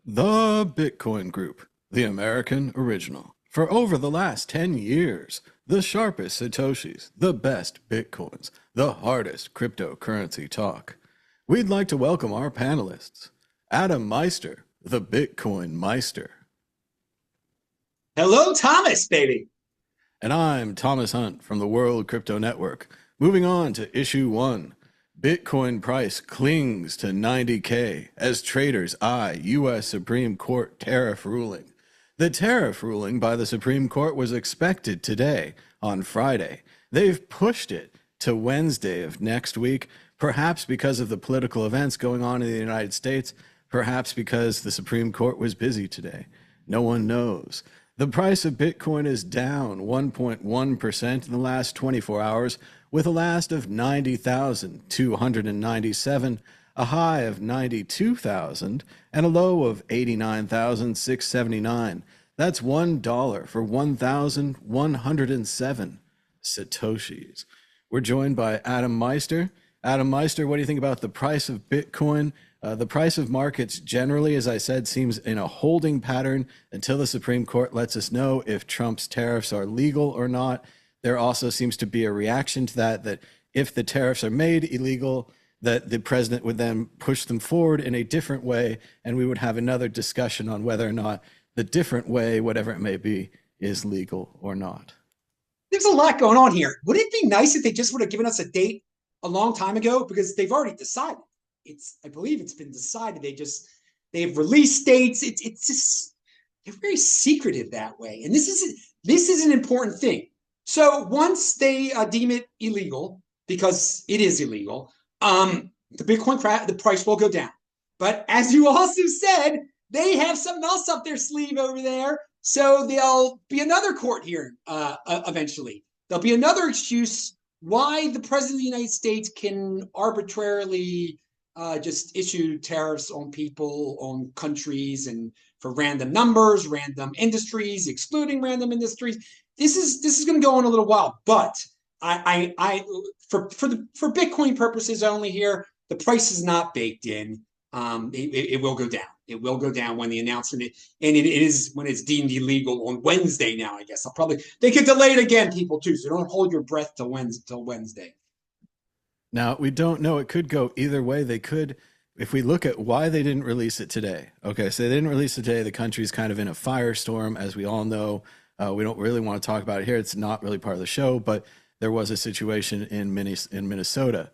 The Bitcoin Group, the American original. For over the last 10 years, the sharpest Satoshis, the best Bitcoins, the hardest cryptocurrency talk. We'd like to welcome our panelists. Adam Meister, the Bitcoin Meister. Hello, Thomas, baby. And I'm Thomas Hunt from the World Crypto Network. Moving on to issue 1. Bitcoin price clings to 90K as traders eye U.S. Supreme Court tariff ruling. The tariff ruling by the Supreme Court was expected today, on Friday. They've pushed it to Wednesday of next week, perhaps because of the political events going on in the United States, perhaps because the Supreme Court was busy today. No one knows. The price of Bitcoin is down 1.1% in the last 24 hours, with a last of 90,297, a high of 92,000, and a low of 89,679. That's $1 for 1,107 Satoshis. We're joined by Adam Meister. Adam Meister, what do you think about the price of Bitcoin? The price of markets generally, as I said, seems in a holding pattern until the Supreme Court lets us know if Trump's tariffs are legal or not. There also seems to be a reaction to that if the tariffs are made illegal, that the president would then push them forward in a different way, and we would have another discussion on whether or not the different way, whatever it may be, is legal or not. There's a lot going on here. Would it be nice if they just would have given us a date a long time ago? Because they've already decided. I believe it's been decided. They've released dates. It's just, they're very secretive that way. And this is an important thing. So once they deem it illegal, because it is illegal, the Bitcoin the price will go down. But as you also said, they have something else up their sleeve over there. So there'll be another court hearing eventually. There'll be another excuse why the president of the United States can arbitrarily just issue tariffs on people, on countries, and for random numbers, random industries, excluding random industries. This is going to go on a little while, but for Bitcoin purposes only here, the price is not baked in. It will go down. It will go down when the announcement, and it is when it's deemed illegal on Wednesday now, I guess. They could delay it again, people, too, so don't hold your breath till Wednesday. Now, we don't know. It could go either way. They could, if we look at why they didn't release it today. Okay, so they didn't release it today. The country's kind of in a firestorm, as we all know. We don't really want to talk about it here. It's not really part of the show, but there was a situation in Minnesota.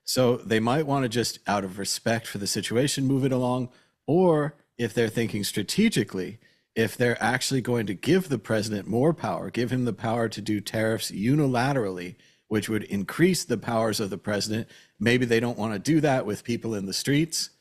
So they might want to just, out of respect for the situation, move it along. Or if they're thinking strategically, if they're actually going to give the president more power, give him the power to do tariffs unilaterally, which would increase the powers of the president. Maybe they don't want to do that with people in the streets.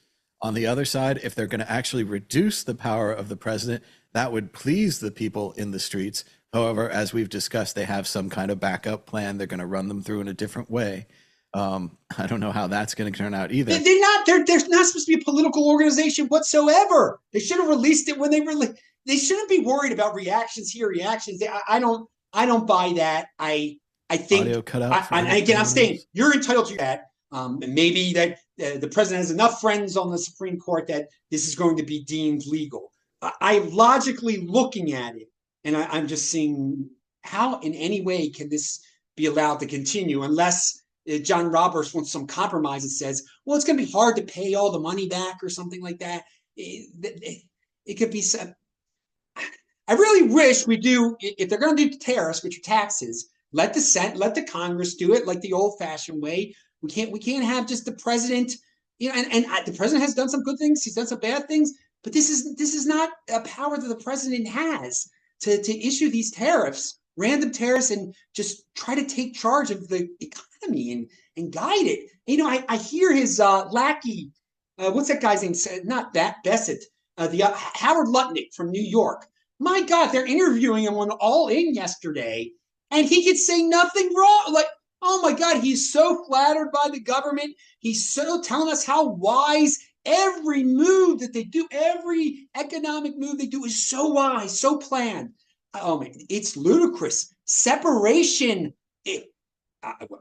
On the other side, if they're going to actually reduce the power of the president, that would please the people in the streets. However, as we've discussed, they have some kind of backup plan. They're going to run them through in a different way. I don't know how that's going to turn out either. They're not supposed to be a political organization whatsoever. They should have released it when they released. They shouldn't be worried about reactions here, reactions. I don't buy that. I think, audio cut out. And again, I'm saying you're entitled to that. And maybe that the president has enough friends on the Supreme Court that this is going to be deemed legal. I'm logically looking at it, and I'm just seeing how in any way can this be allowed to continue unless John Roberts wants some compromise and says, well, it's going to be hard to pay all the money back or something like that. It could be said. I really wish we do, if they're going to do tariffs, which are taxes, let the Congress do it like the old-fashioned way. We can't have just the president, and the president has done some good things, he's done some bad things, but this is not a power that the president has to issue these tariffs, random tariffs, and just try to take charge of the economy and guide it. I hear his lackey, what's that guy's name? Not that Bassett, the Howard Lutnick from New York. My God, they're interviewing him on All In yesterday, and he could say nothing wrong. Like, oh my God, he's so flattered by the government. He's so telling us how wise every move that they do, every economic move they do is so wise, so planned. Oh man, it's ludicrous. Separation.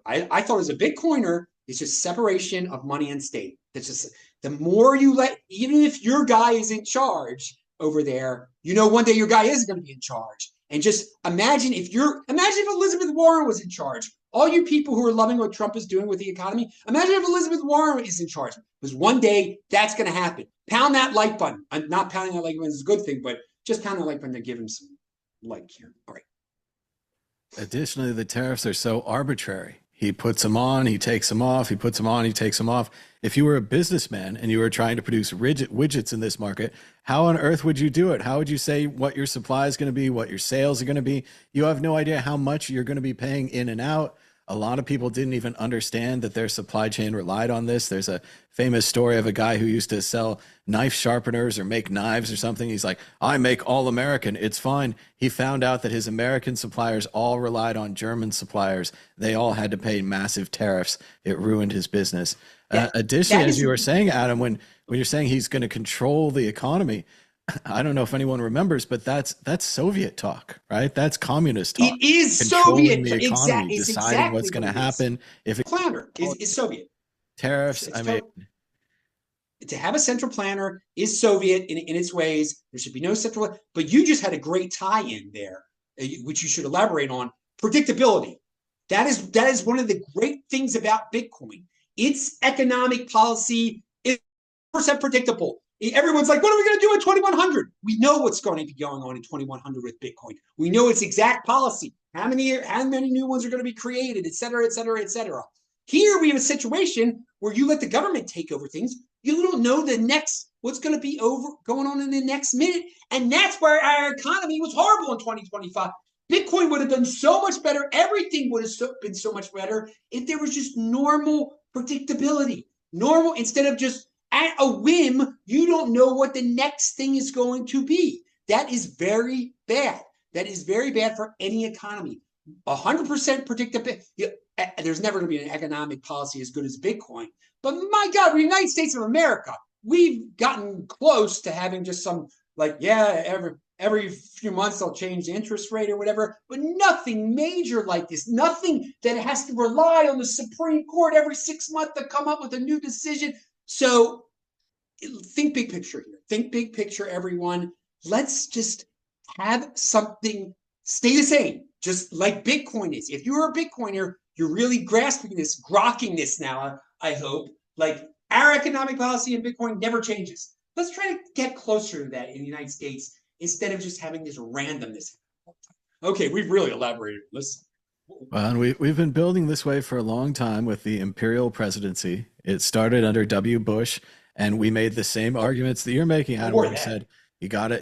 I thought as a Bitcoiner, it's just separation of money and state. It's just The more you even if your guy is in charge over there, one day your guy is going to be in charge. And just imagine if Elizabeth Warren was in charge. All you people who are loving what Trump is doing with the economy, imagine if Elizabeth Warren is in charge. Because one day that's going to happen. Pound that like button. I'm not pounding that like button is a good thing, but just pound the like button to give him some like here. All right. Additionally, the tariffs are so arbitrary. He puts them on, he takes them off, he puts them on, he takes them off. If you were a businessman and you were trying to produce widgets in this market, how on earth would you do it? How would you say what your supply is going to be, what your sales are going to be? You have no idea how much you're going to be paying in and out. A lot of people didn't even understand that their supply chain relied on this. There's a famous story of a guy who used to sell knife sharpeners or make knives or something. He's like, I make all American. It's fine. He found out that his American suppliers all relied on German suppliers. They all had to pay massive tariffs. It ruined his business. Additionally, as you were saying, Adam, when you're saying he's going to control the economy, I don't know if anyone remembers, but that's Soviet talk, right? That's communist talk. It is Controlling Soviet. the economy, deciding exactly what's going to happen. If it's planner is Soviet. Tariffs, I mean, to have a central planner is Soviet in its ways. There should be no central, but you just had a great tie-in there, which you should elaborate on. Predictability. That is one of the great things about Bitcoin. Its economic policy is 100% predictable. Everyone's like, what are we going to do in 2100? We know what's going to be going on in 2100 with Bitcoin. We know its exact policy, how many new ones are going to be created, et cetera, et cetera, et cetera. Here we have a situation where you let the government take over things. You don't know what's going to be going on in the next minute. And that's where our economy was horrible in 2025. Bitcoin would have done so much better. Everything would have been so much better if there was just normal predictability. Normal, instead of just at a whim, you don't know what the next thing is going to be. That is very bad. That is very bad for any economy. 100% predictability. There's never going to be an economic policy as good as Bitcoin. But my God, we're the United States of America. We've gotten close to having just some, every few months they'll change the interest rate or whatever, but nothing major like this. Nothing that has to rely on the Supreme Court every 6 months to come up with a new decision. So think big picture here. Think big picture, everyone. Let's just have something stay the same, just like Bitcoin is. If you're a Bitcoiner, you're really grasping this, grokking this now, I hope. Like, our economic policy in Bitcoin never changes. Let's try to get closer to that in the United States instead of just having this randomness. Okay, we've really elaborated. Listen. Well, and we've been building this way for a long time with the imperial presidency. It started under W. Bush, and we made the same arguments that you're making, Adam, where we said, you gotta,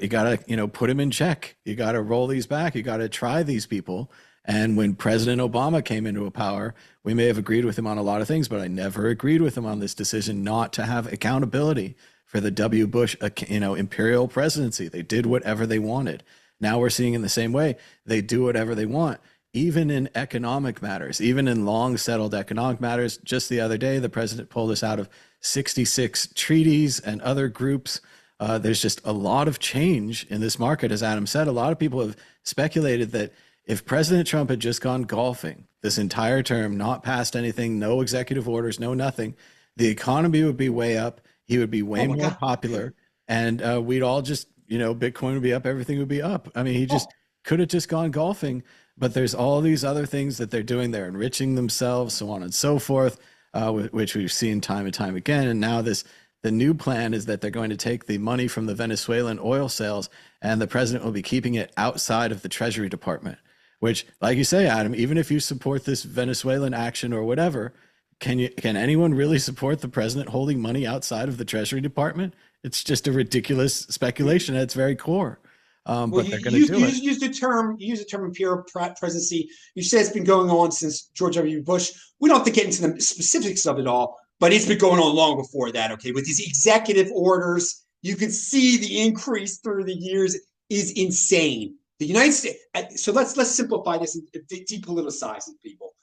put him in check. You gotta roll these back. You gotta try these people. And when President Obama came into power, we may have agreed with him on a lot of things, but I never agreed with him on this decision not to have accountability for the W. Bush, imperial presidency. They did whatever they wanted. Now we're seeing in the same way, they do whatever they want, even in economic matters, even in long settled economic matters. Just the other day, the president pulled us out of 66 treaties and other groups. There's just a lot of change in this market. As Adam said, a lot of people have speculated that if President Trump had just gone golfing this entire term, not passed anything, no executive orders, no nothing, the economy would be way up. He would be way more popular, and we'd all just, Bitcoin would be up, everything would be up. I mean, he just could have just gone golfing, but there's all these other things that they're doing. They're enriching themselves, so on and so forth, which we've seen time and time again. And now the new plan is that they're going to take the money from the Venezuelan oil sales, and the president will be keeping it outside of the Treasury Department, which, like you say, Adam, even if you support this Venezuelan action or whatever, can anyone really support the president holding money outside of the Treasury Department? It's just a ridiculous speculation at its very core. But they're going to do it. You use the term imperial presidency. You said it's been going on since George W. Bush. We don't have to get into the specifics of it all, but it's been going on long before that. Okay, with these executive orders, you can see the increase through the years is insane. The United States. So let's simplify this and depoliticize it, people.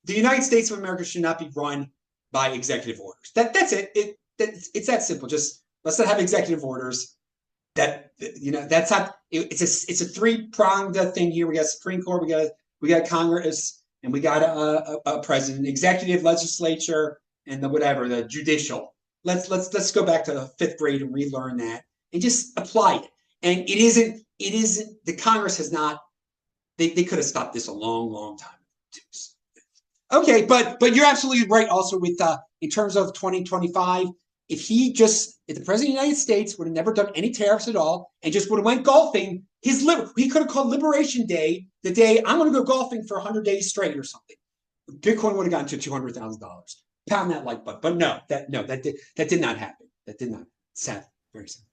The United States of America should not be run by executive orders. That's it. It's that simple. Just let's not have executive orders. That's not. It's a three-pronged thing here. We got Supreme Court. We got Congress, and we got a president, executive, legislature, and the judicial. let's go back to fifth grade and relearn that and just apply it. And it isn't the Congress has not they could have stopped this a long time. Okay, but you're absolutely right. Also, with in terms of 2025, if the president of the United States would have never done any tariffs at all and just would have went golfing, he could have called Liberation Day the day I'm going to go golfing for 100 days straight or something. Bitcoin would have gotten to $200,000. Pound that like button. But that did not happen. That did not. Sad. Very sad.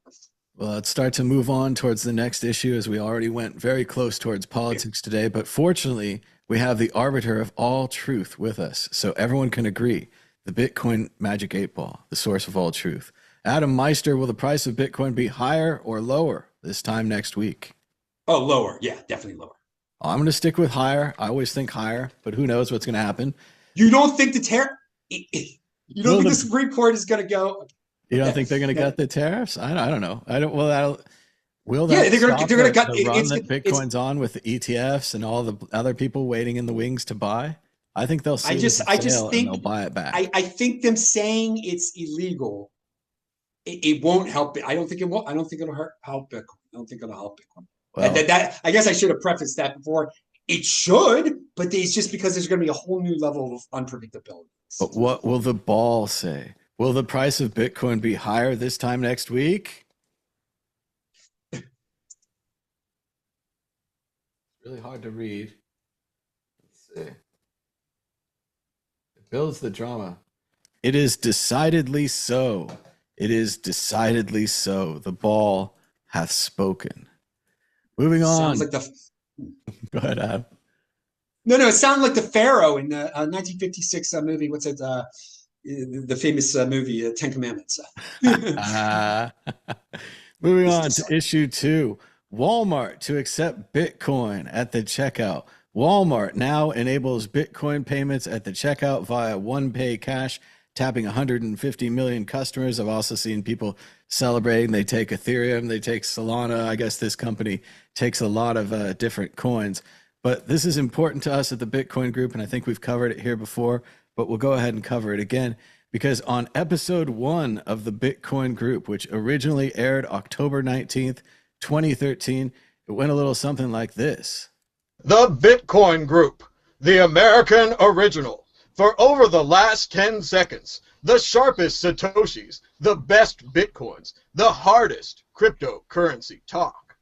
Well, let's start to move on towards the next issue as we already went very close towards politics today. But fortunately, we have the arbiter of all truth with us. So everyone can agree. The Bitcoin Magic 8 Ball, the source of all truth. Adam Meister, will the price of Bitcoin be higher or lower this time next week? Oh, lower. Yeah, definitely lower. I'm going to stick with higher. I always think higher, but who knows what's going to happen. You don't think you don't think the Supreme Court is going to go? You don't think they're going to gut the tariffs? I don't know. Will Yeah, that they're going to gut the run that Bitcoin's on with the ETFs and all the other people waiting in the wings to buy? I think they'll see I just think they'll buy it back. I think them saying it's illegal, it won't help it. I don't think it won't. I don't think it'll help Bitcoin. I don't think it'll help Bitcoin. Well, I guess I should have prefaced that before. It should, but it's just because there's going to be a whole new level of unpredictability. But what will the ball say? Will the price of Bitcoin be higher this time next week? It's really hard to read. Let's see. It builds the drama. It is decidedly so. It is decidedly so. The ball hath spoken. Moving on. Sounds like Go ahead, Adam. No, it sounded like the Pharaoh in the 1956 movie. What's it? The famous movie, Ten Commandments. Moving on to issue 2. Walmart to accept Bitcoin at the checkout. Walmart now enables Bitcoin payments at the checkout via OnePay Cash, tapping 150 million customers. I've also seen people celebrating. They take Ethereum, they take Solana. I guess this company takes a lot of different coins. But this is important to us at the Bitcoin Group, and I think we've covered it here before, but we'll go ahead and cover it again, because on episode 1 of the Bitcoin Group, which originally aired October 19th, 2013, it went a little something like this. The Bitcoin Group, the American original. For over the last 10 seconds, the sharpest Satoshis, the best Bitcoins, the hardest cryptocurrency talk.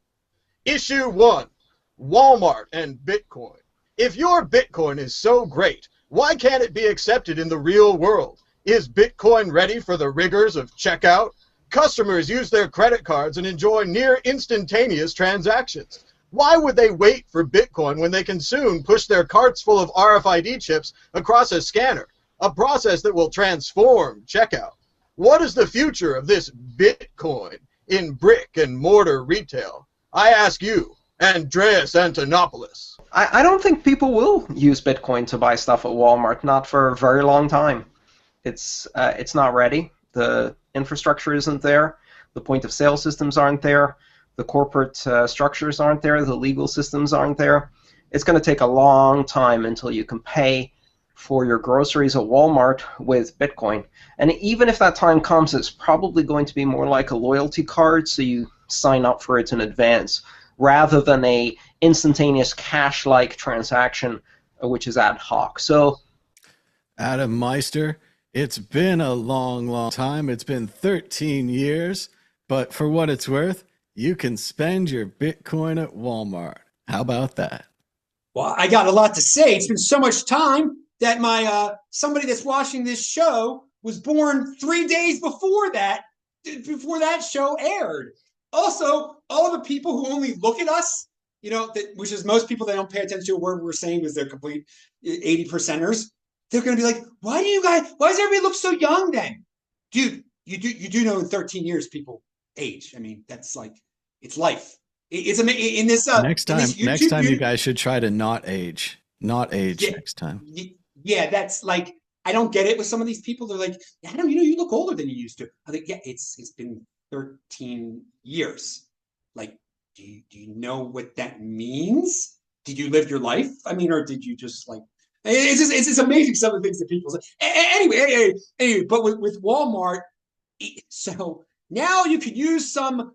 Issue 1, Walmart and Bitcoin. If your Bitcoin is so great, why can't it be accepted in the real world? Is Bitcoin ready for the rigors of checkout? Customers use their credit cards and enjoy near instantaneous transactions. Why would they wait for Bitcoin when they can soon push their carts full of RFID chips across a scanner, a process that will transform checkout? What is the future of this Bitcoin in brick and mortar retail? I ask you, Andreas Antonopoulos. I don't think people will use Bitcoin to buy stuff at Walmart, not for a very long time. It's not ready. The infrastructure isn't there. The point of sale systems aren't there. The corporate structures aren't there. The legal systems aren't there. It's going to take a long time until you can pay for your groceries at Walmart with Bitcoin. And even if that time comes, it's probably going to be more like a loyalty card, so you sign up for it in advance, rather than a instantaneous cash-like transaction, which is ad hoc. So, Adam Meister, it's been a long time. It's been 13 years, but for what it's worth, you can spend your Bitcoin at Walmart. How about that? Well, I got a lot to say. It's been so much time that my somebody that's watching this show was born 3 days before that show aired. Also, all the people who only look at us, which is most people that don't pay attention to a word we're saying because they're complete 80%ers. They're going to be like, why does everybody look so young then? Dude, you do know in 13 years people age. I mean, that's like, it's life. It's in this next time you guys should try to not age next time. Yeah, that's like, I don't get it with some of these people. They're like, Adam, you look older than you used to. I think, yeah, it's been 13 years. Like, do you know what that means? Did you live your life? I mean, or did you just like, it's just amazing some of the things that people say. Anyway, but with Walmart, So now you could use some.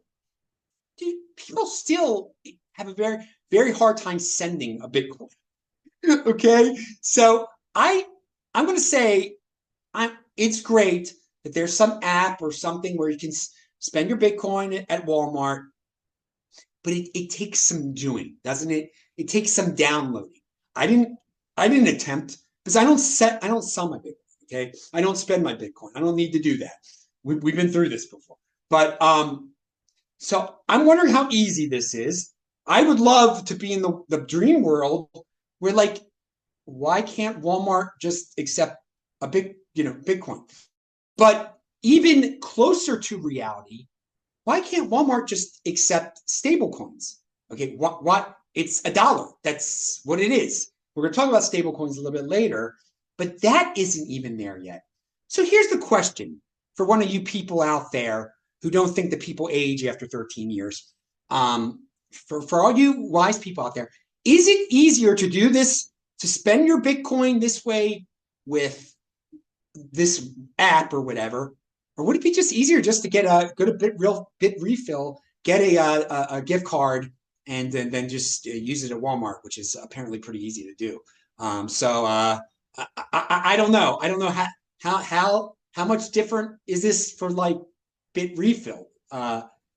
People still have a very, very hard time sending a Bitcoin. Okay, so I'm going to say it's great that there's some app or something where you can spend your Bitcoin at Walmart, but it takes some doing, doesn't it? It takes some downloading. I didn't attempt because I don't sell my Bitcoin. Okay, I don't spend my Bitcoin. I don't need to do that. We've been through this before. But so I'm wondering how easy this is. I would love to be in the dream world where, like, why can't Walmart just accept a Bitcoin? But even closer to reality, why can't Walmart just accept stable coins? Okay, what? It's $1. That's what it is. We're going to talk about stable coins a little bit later, but that isn't even there yet. So here's the question for one of you people out there who don't think that people age after 13 years. For all you wise people out there, is it easier to do this, to spend your Bitcoin this way with this app or whatever, or would it be just easier just to go to bit refill, get a gift card, and then just use it at Walmart, which is apparently pretty easy to do. So I don't know. I don't know how much different is this for like bit refill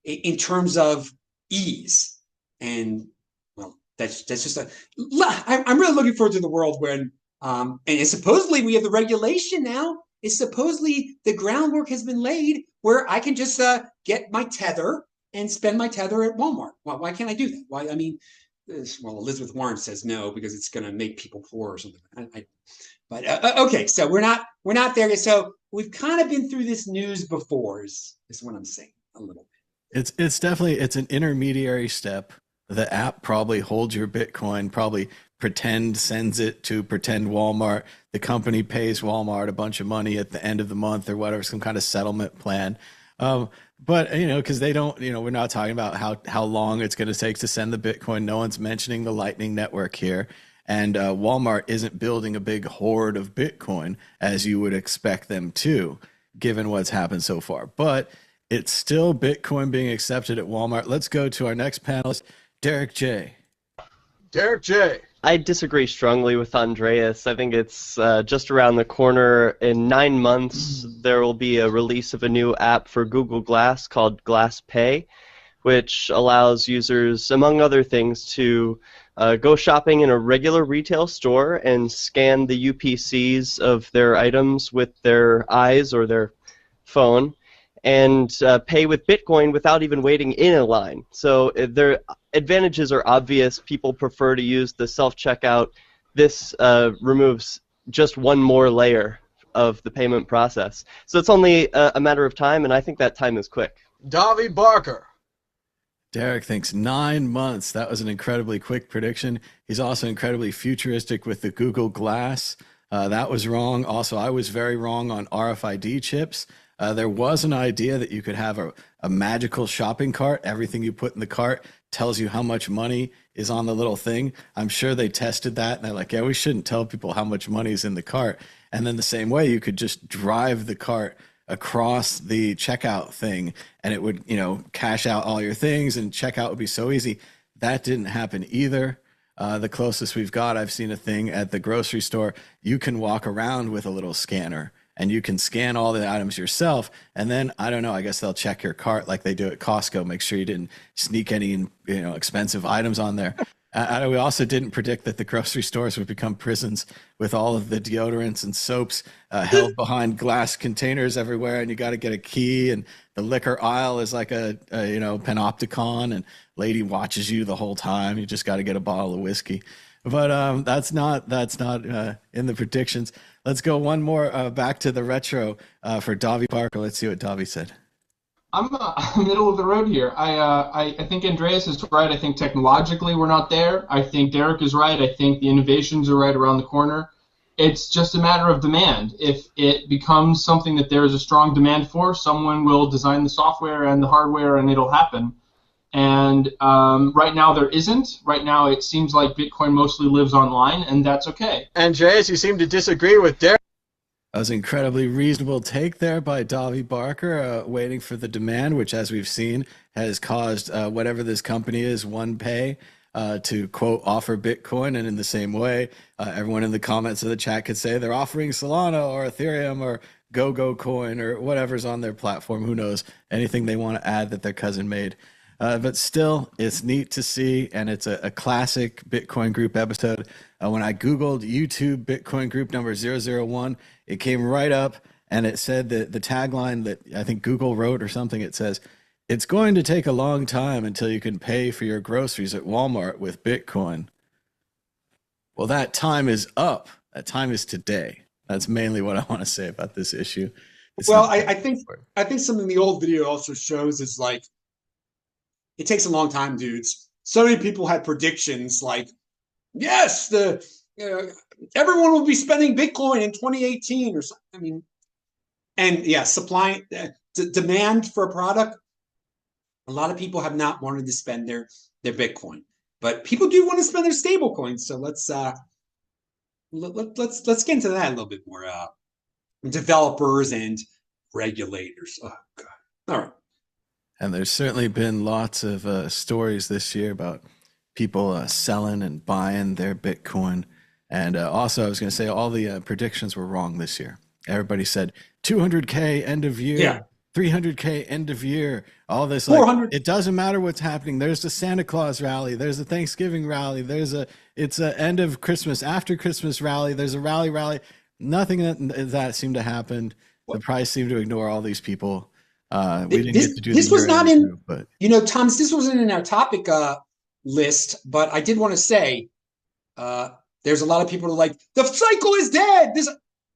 in terms of ease. And well, that's just I'm really looking forward to the world when and supposedly we have the regulation now. It's supposedly the groundwork has been laid where I can just get my tether and spend my tether at Walmart. Why can't I do that? Why? I mean, well, Elizabeth Warren says no because it's going to make people poor or something. But okay, so we're not there yet. So we've kind of been through this news before. Is what I'm saying a little bit. It's definitely an intermediary step. The app probably holds your Bitcoin, probably sends it to pretend Walmart. The company pays Walmart a bunch of money at the end of the month or whatever, some kind of settlement plan. But because they don't, we're not talking about how long it's going to take to send the Bitcoin. No one's mentioning the Lightning Network here. And Walmart isn't building a big hoard of Bitcoin as you would expect them to, given what's happened so far. But it's still Bitcoin being accepted at Walmart. Let's go to our next panelist, Derek J. Derek J. I disagree strongly with Andreas. I think it's just around the corner. In 9 months, there will be a release of a new app for Google Glass called Glass Pay, which allows users, among other things, to go shopping in a regular retail store and scan the UPCs of their items with their eyes or their phone and pay with Bitcoin without even waiting in a line. So their advantages are obvious. People prefer to use the self-checkout. This removes just one more layer of the payment process. So it's only a matter of time, and I think that time is quick. Davi Barker. Derek thinks 9 months. That was an incredibly quick prediction. He's also incredibly futuristic with the Google Glass. That was wrong. Also, I was very wrong on RFID chips. There was an idea that you could have a magical shopping cart. Everything you put in the cart tells you how much money is on the little thing. I'm sure they tested that, and they're like, yeah, we shouldn't tell people how much money is in the cart. And then the same way, you could just drive the cart across the checkout thing, and it would, cash out all your things, and checkout would be so easy. That didn't happen either. The closest we've got, I've seen a thing at the grocery store. You can walk around with a little scanner, and you can scan all the items yourself. And then, I don't know, I guess they'll check your cart like they do at Costco, make sure you didn't sneak any, expensive items on there. We also didn't predict that the grocery stores would become prisons with all of the deodorants and soaps held behind glass containers everywhere, and you got to get a key, and the liquor aisle is like a panopticon, and lady watches you the whole time. You just got to get a bottle of whiskey. But that's not in the predictions. Let's go one more back to the retro for Davi Parker. Let's see what Davi said. I'm middle of the road here. I think Andreas is right. I think technologically we're not there. I think Derek is right. I think the innovations are right around the corner. It's just a matter of demand. If it becomes something that there is a strong demand for, someone will design the software and the hardware, and it'll happen. And right now there isn't. Right now it seems like Bitcoin mostly lives online, and that's okay. Andreas, you seem to disagree with Derek. That was an incredibly reasonable take there by Davi Barker, waiting for the demand, which, as we've seen, has caused whatever this company is, OnePay, to quote offer Bitcoin. And in the same way, everyone in the comments of the chat could say they're offering Solana or Ethereum or GoGo Coin or whatever's on their platform. Who knows? Anything they want to add that their cousin made. But still, it's neat to see, and it's a classic Bitcoin group episode. When I Googled YouTube Bitcoin group number 001, it came right up, and it said that the tagline that I think Google wrote or something, it says, "It's going to take a long time until you can pay for your groceries at Walmart with Bitcoin." Well, that time is up. That time is today. That's mainly what I want to say about this issue. Well, I think something in the old video also shows is like, it takes a long time, dudes. So many people had predictions like, yes, everyone will be spending Bitcoin in 2018 or something. I mean, and yeah, supply demand for a product. A lot of people have not wanted to spend their Bitcoin, but people do want to spend their stable coins. So let's get into that a little bit more. Developers and regulators. Oh God! All right. And there's certainly been lots of stories this year about people selling and buying their Bitcoin. And also, I was going to say all the predictions were wrong this year. Everybody said 200K end of year, Yeah. 300K end of year, all this. 400. It doesn't matter what's happening. There's the Santa Claus rally. There's a Thanksgiving rally. It's a end of Christmas, after Christmas rally. There's a rally. Nothing that seemed to happen. The price seemed to ignore all these people. We didn't get to do this was not in, review, but Thomas, this wasn't in our topic list, but I did want to say there's a lot of people who are like, the cycle is dead.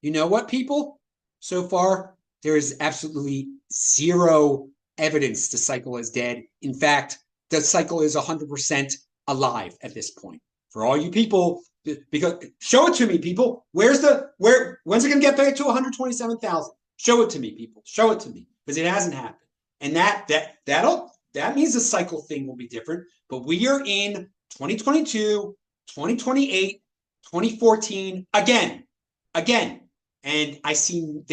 You know what, people? So far, there is absolutely zero evidence the cycle is dead. In fact, the cycle is 100% alive at this point. For all you people, because show it to me, people. When's it going to get back to 127,000? Show it to me, people. Show it to me, because it hasn't happened. And that means the cycle thing will be different. But we are in 2022, 2028, 2014 again. And I see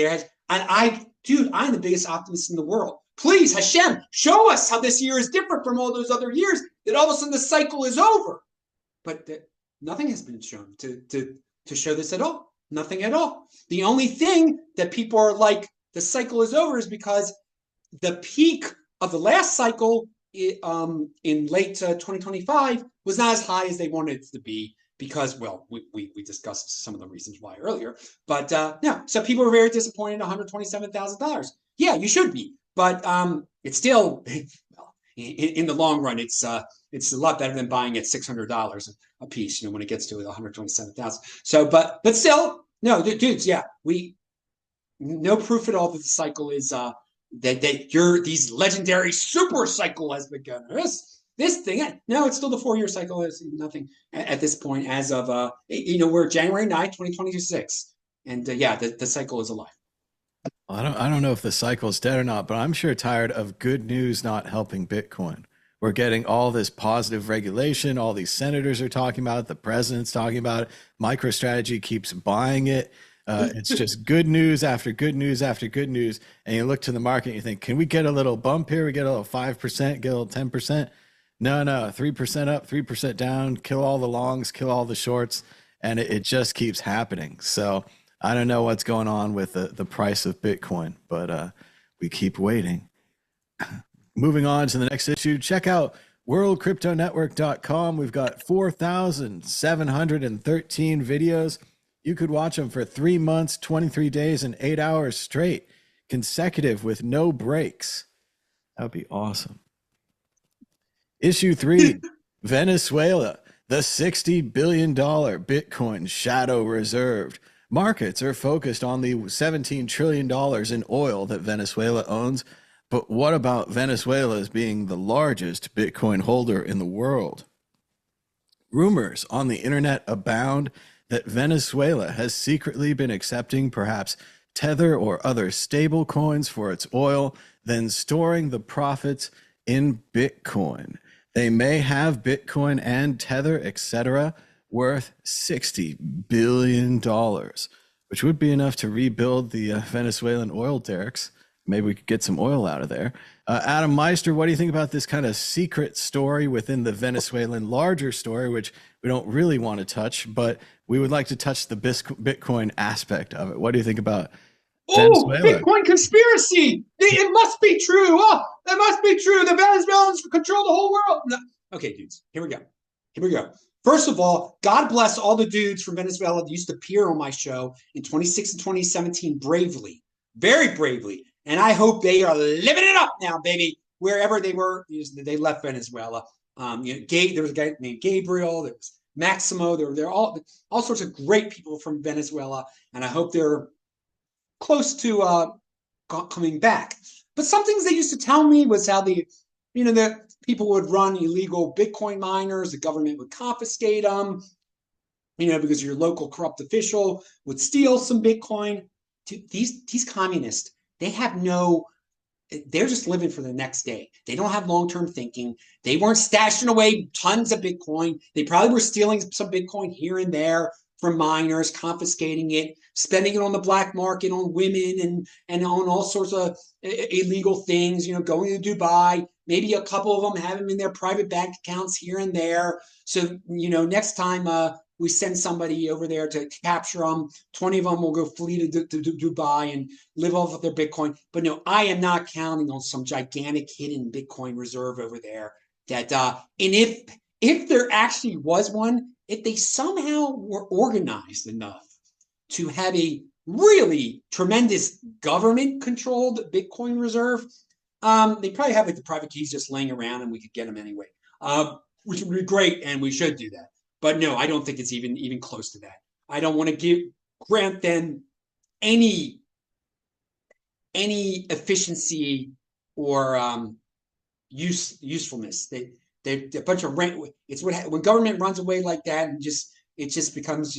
I'm the biggest optimist in the world. Please, Hashem, show us how this year is different from all those other years, that all of a sudden the cycle is over. But nothing has been shown to show this at all. Nothing at all. The only thing that people are like, the cycle is over, is because the peak of the last cycle in late 2025 was not as high as they wanted it to be, because, well, we discussed some of the reasons why earlier. But no, so people are very disappointed in $127,000. Yeah, you should be. But it's still, well, in the long run, it's a lot better than buying at $600 a piece, when it gets to 127,000. So, but still, no, dudes, yeah, no proof at all that the cycle is that these legendary super cycle has begun. This thing, no, it's still the 4-year cycle. There's nothing at this point as of we're January 9th, 2026, and yeah, the cycle is alive. I don't know if the cycle's dead or not, but I'm sure tired of good news not helping Bitcoin. We're getting all this positive regulation. All these senators are talking about it. The president's talking about it. MicroStrategy keeps buying it. It's just good news after good news after good news. And you look to the market and you think, can we get a little bump here? We get a little 5%, get a little 10%. No, 3% up, 3% down, kill all the longs, kill all the shorts. And it just keeps happening. So I don't know what's going on with the price of Bitcoin, but we keep waiting. Moving on to the next issue, check out worldcryptonetwork.com. We've got 4,713 videos. You could watch them for 3 months, 23 days, and 8 hours straight, consecutive with no breaks. That would be awesome. Issue 3, Venezuela, the $60 billion Bitcoin shadow reserved. Markets are focused on the $17 trillion in oil that Venezuela owns. But what about Venezuela as being the largest Bitcoin holder in the world? Rumors on the internet abound that Venezuela has secretly been accepting perhaps Tether or other stable coins for its oil, then storing the profits in Bitcoin. They may have Bitcoin and Tether, etc., worth $60 billion. which would be enough to rebuild the Venezuelan oil derricks. Maybe we could get some oil out of there. Adam Meister, what do you think about this kind of secret story within the Venezuelan larger story, which we don't really want to touch, but we would like to touch the Bitcoin aspect of it? What do you think about Oh, Venezuela? Bitcoin conspiracy! It must be true. Oh, that must be true. The Venezuelans control the whole world. No. Okay, dudes, here we go. Here we go. First of all, God bless all the dudes from Venezuela that used to appear on my show in 2016 and 2017 bravely, very bravely. And I hope they are living it up now, baby. Wherever they were, they left Venezuela. There was a guy named Gabriel. There was Maximo. There were all sorts of great people from Venezuela, and I hope they're close to coming back. But some things they used to tell me was how the people would run illegal Bitcoin miners. The government would confiscate them, because your local corrupt official would steal some Bitcoin. These communists, they're just living for the next day. They don't have long-term thinking. They weren't stashing away tons of Bitcoin. They probably were stealing some Bitcoin here and there from miners, confiscating it, spending it on the black market, on women, and on all sorts of illegal things, going to Dubai. Maybe a couple of them have them in their private bank accounts here and there. So, next time we send somebody over there to capture them, 20 of them will go flee to Dubai and live off of their Bitcoin. But no, I am not counting on some gigantic hidden Bitcoin reserve over there. And if there actually was one, if they somehow were organized enough to have a really tremendous government-controlled Bitcoin reserve, they probably have the private keys just laying around, and we could get them anyway, which would be great, and we should do that. But no, I don't think it's even close to that. I don't want to grant them any efficiency or usefulness. They're a bunch of rent. It's when government runs away like that, and it just becomes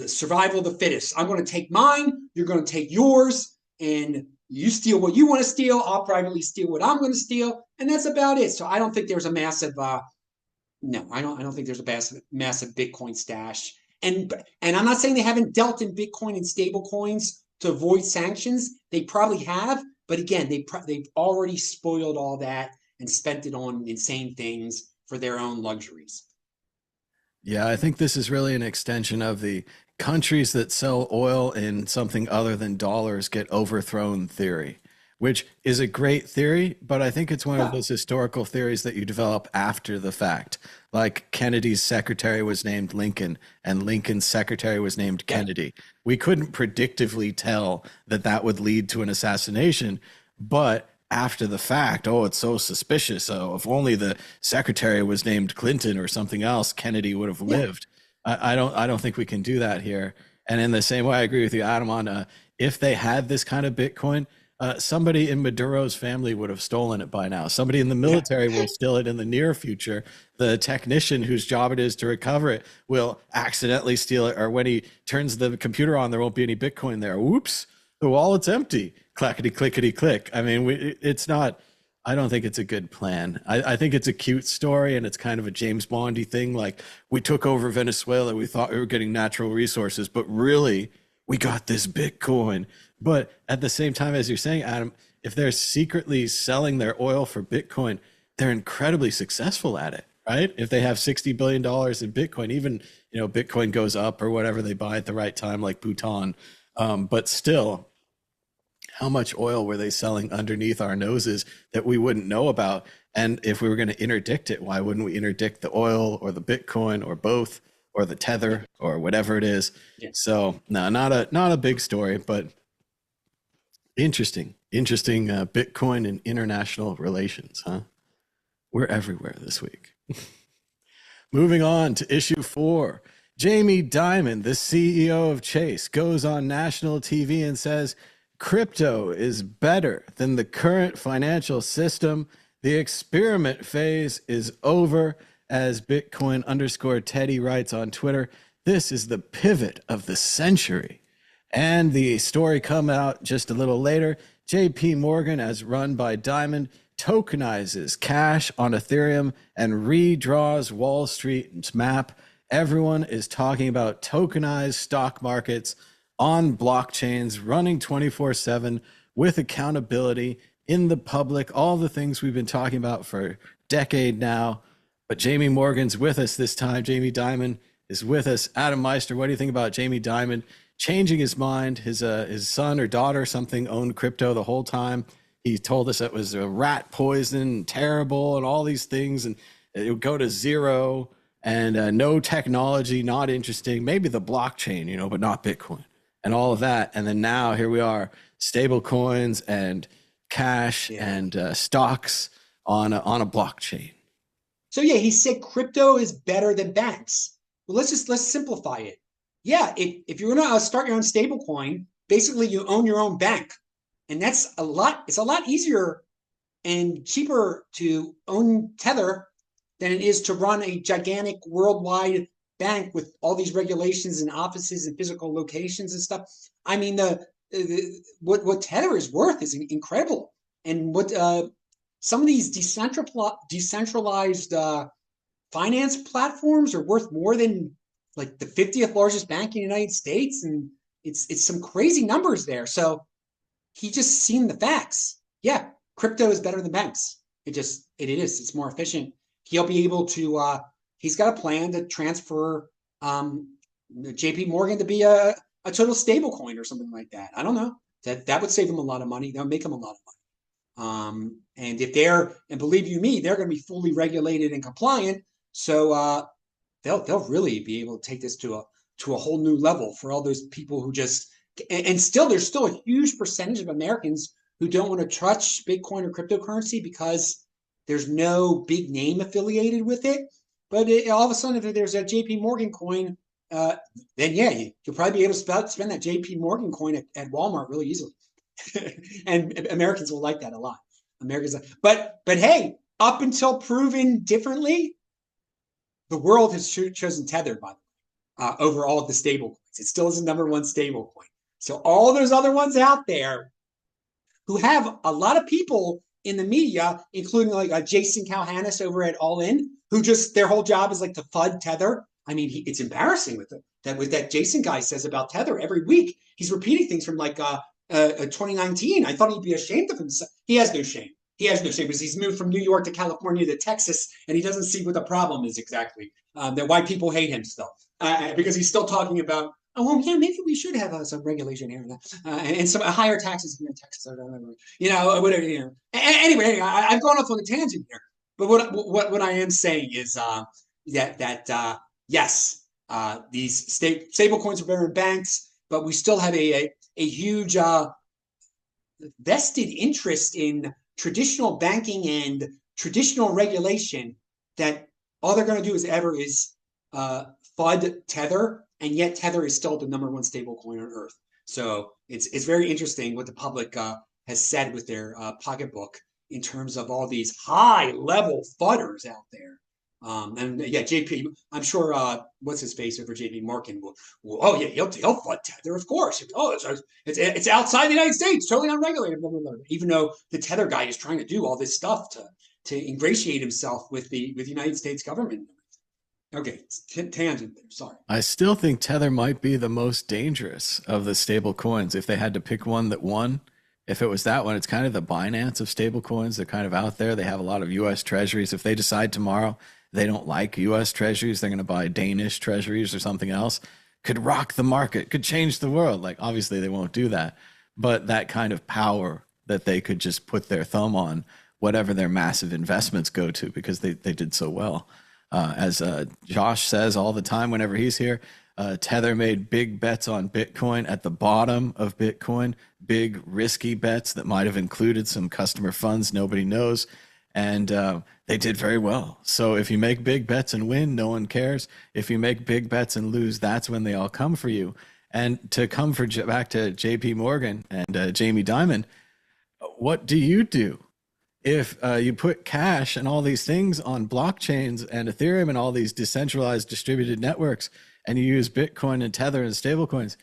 survival of the fittest. I'm going to take mine. You're going to take yours, and you steal what you want to steal. I'll privately steal what I'm going to steal, and that's about it. So I don't think there's a massive. No, I don't think there's a massive Bitcoin stash. And I'm not saying they haven't dealt in Bitcoin and stable coins to avoid sanctions. They probably have, but again, they've already spoiled all that and spent it on insane things for their own luxuries. Yeah, I think this is really an extension of the countries that sell oil in something other than dollars get overthrown theory, which is a great theory, but I think it's one of those historical theories that you develop after the fact. Like Kennedy's secretary was named Lincoln, and Lincoln's secretary was named Kennedy. We couldn't predictively tell that would lead to an assassination, but after the fact, it's so suspicious. So if only the secretary was named Clinton or something else, Kennedy would have lived. I don't think we can do that here. And in the same way, I agree with you, Adam, on if they had this kind of Bitcoin, somebody in Maduro's family would have stolen it by now. Somebody in the military will steal it in the near future. The technician whose job it is to recover it will accidentally steal it. Or when he turns the computer on, there won't be any Bitcoin there. Whoops, the wallet's empty. Clackety, clickety, click. I mean, it's not, I don't think it's a good plan. I think it's a cute story, and it's kind of a James Bondy thing. Like, we took over Venezuela. We thought we were getting natural resources, but really we got this Bitcoin. But at the same time, as you're saying, Adam, if they're secretly selling their oil for Bitcoin, they're incredibly successful at it, right? If they have $60 billion in Bitcoin, even, Bitcoin goes up or whatever they buy at the right time, like Bhutan. But still, how much oil were they selling underneath our noses that we wouldn't know about? And if we were going to interdict it, why wouldn't we interdict the oil or the Bitcoin or both or the tether or whatever it is? Yeah. So no, not a big story, but interesting Bitcoin and international relations, huh? We're everywhere this week. Moving on to issue 4. Jamie Dimon, the CEO of Chase, goes on national TV and says, crypto is better than the current financial system. The experiment phase is over. As Bitcoin_Teddy writes on Twitter, this is the pivot of the century. And the story come out just a little later. JP Morgan, as run by Dimon, tokenizes cash on Ethereum and redraws Wall Street's map. Everyone is talking about tokenized stock markets. on blockchains, running 24/7 with accountability in the public, all the things we've been talking about for a decade now. But Jamie Morgan's with us this time. Jamie Dimon is with us. Adam Meister, what do you think about Jamie Dimon changing his mind? His son or daughter or something owned crypto the whole time. He told us it was a rat poison, terrible, and all these things, and it would go to zero, and no technology, not interesting. Maybe the blockchain, but not Bitcoin and all of that. And then now here we are, stable coins and cash and stocks on a blockchain. So yeah, he said crypto is better than banks. Well, let's simplify it. Yeah, if you're gonna start your own stable coin, basically you own your own bank. And it's a lot easier and cheaper to own Tether than it is to run a gigantic worldwide bank with all these regulations and offices and physical locations and stuff. I mean, what Tether is worth is incredible. And what some of these decentralized finance platforms are worth more than like the 50th largest bank in the United States, and it's some crazy numbers there. So he just seen the facts. Yeah, crypto is better than banks. It is. It's more efficient. He'll be able to. He's got a plan to transfer J.P. Morgan to be a total stable coin or something like that. I don't know. That would save him a lot of money. That would make him a lot of money. And if and believe you me, they're going to be fully regulated and compliant. So they'll really be able to take this to a whole new level for all those people who just. And still, there's still a huge percentage of Americans who don't want to touch Bitcoin or cryptocurrency because there's no big name affiliated with it. But all of a sudden, if there's a JP Morgan coin, then yeah, you'll probably be able to spend that JP Morgan coin at Walmart really easily. And Americans will like that a lot. But hey, up until proven differently, the world has chosen Tether, by the way, over all of the stable coins. It still is the number one stable coin. So all those other ones out there who have a lot of people in the media, including like Jason Calhannis over at All In, who just their whole job is like to FUD Tether. I mean, it's embarrassing with that Jason guy says about Tether every week. He's repeating things from like 2019. I thought he'd be ashamed of himself. He has no shame. He has no shame because he's moved from New York to California to Texas, and he doesn't see what the problem is exactly. That why people hate him still because he's still talking about. Oh, well, yeah, maybe we should have some regulation here and some higher taxes here in Texas. Whatever. Anyway, I've gone off on a tangent here. But what I am saying is that yes, these stable coins are better than banks, but we still have a huge vested interest in traditional banking and traditional regulation that all they're going to do is FUD Tether. And yet Tether is still the number one stable coin on earth. So it's very interesting what the public has said with their pocketbook in terms of all these high level FUDders out there. And yeah, JP, I'm sure what's his face over JP Morgan will he'll FUD Tether, of course. It's outside the United States, totally unregulated, blah, blah, blah. Even though the Tether guy is trying to do all this stuff to ingratiate himself with the United States government. Okay, tangent there. Sorry. I still think Tether might be the most dangerous of the stable coins. If they had to pick one that won, if it was that one, it's kind of the Binance of stable coins. They're kind of out there. They have a lot of U.S. treasuries. If they decide tomorrow they don't like U.S. treasuries, they're going to buy Danish treasuries or something else, could rock the market, could change the world. Like, obviously they won't do that, but that kind of power that they could just put their thumb on whatever their massive investments go to because they did so well. As Josh says all the time whenever he's here, Tether made big bets on Bitcoin at the bottom of Bitcoin, big risky bets that might have included some customer funds nobody knows, and they did very well. So if you make big bets and win, no one cares. If you make big bets and lose, that's when they all come for you. And to come back to JP Morgan and Jamie Dimon, what do you do? If you put cash and all these things on blockchains and Ethereum and all these decentralized distributed networks, and you use Bitcoin and Tether and stablecoins,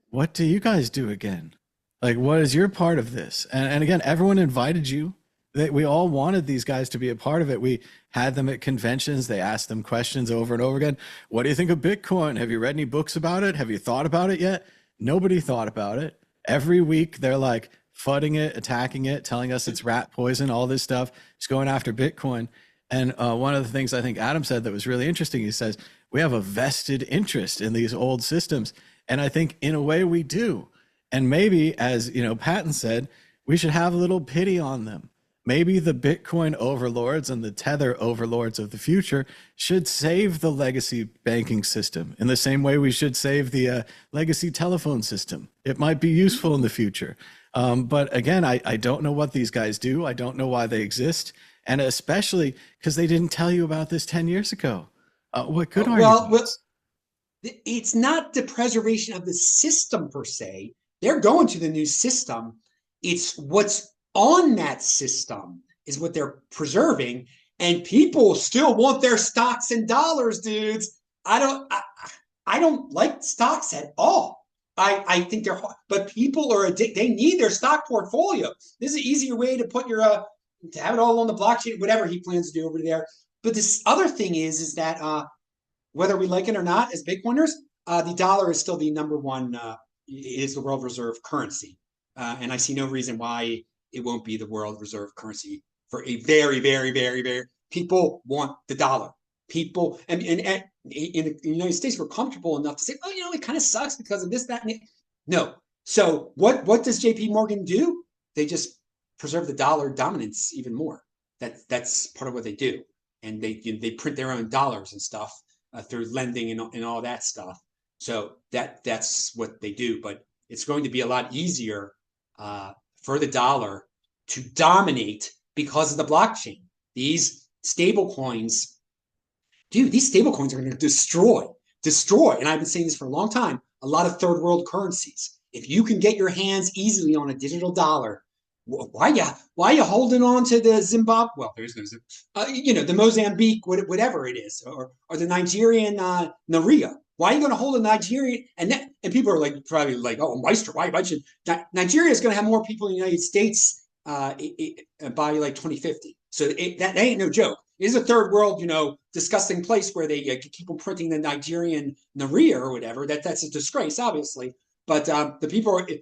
what do you guys do again? Like, what is your part of this? And again, everyone invited you. We all wanted these guys to be a part of it. We had them at conventions. They asked them questions over and over again. What do you think of Bitcoin? Have you read any books about it? Have you thought about it yet? Nobody thought about it. Every week they're like fudding it, attacking it, telling us it's rat poison, all this stuff, just going after Bitcoin. And one of the things I think Adam said that was really interesting, he says, we have a vested interest in these old systems. And I think in a way we do. And maybe, as Patton said, we should have a little pity on them. Maybe the Bitcoin overlords and the Tether overlords of the future should save the legacy banking system in the same way we should save the legacy telephone system. It might be useful in the future. But again, I don't know what these guys do. I don't know why they exist. And especially because they didn't tell you about this 10 years ago. What good are you? Well, it's not the preservation of the system per se. They're going to the new system. It's what's on that system is what they're preserving, and people still want their stocks in dollars, dudes. I don't like stocks at all. I think they're hard, but people are addicted. They need their stock portfolio. This is an easier way to put your to have it all on the blockchain, whatever he plans to do over there. But this other thing is that whether we like it or not, as Bitcoiners, the dollar is still the number one. Is the world reserve currency, and I see no reason why it won't be the world reserve currency for a very, very, very, very. People want the dollar. People, and in the United States, we're comfortable enough to say, oh, it kind of sucks because of this, that, and it. No. So what does J.P. Morgan do? They just preserve the dollar dominance even more. That's part of what they do, and they print their own dollars and stuff through lending and all that stuff. So that's what they do, but it's going to be a lot easier for the dollar to dominate because of the blockchain. These stable coins, dude, these stable coins are going to destroy. And I've been saying this for a long time, a lot of third world currencies. If you can get your hands easily on a digital dollar, why you holding on to the Zimbabwe? Well, there's no the Mozambique, whatever it is, or the Nigerian Naira. Why are you going to hold a Nigerian? And people are probably like, oh, Meister, why should Nigeria is going to have more people in the United States by 2050? So that ain't no joke. It is a third world, disgusting place where they keep on printing the Nigerian Naira or whatever. That's a disgrace, obviously. But the people are going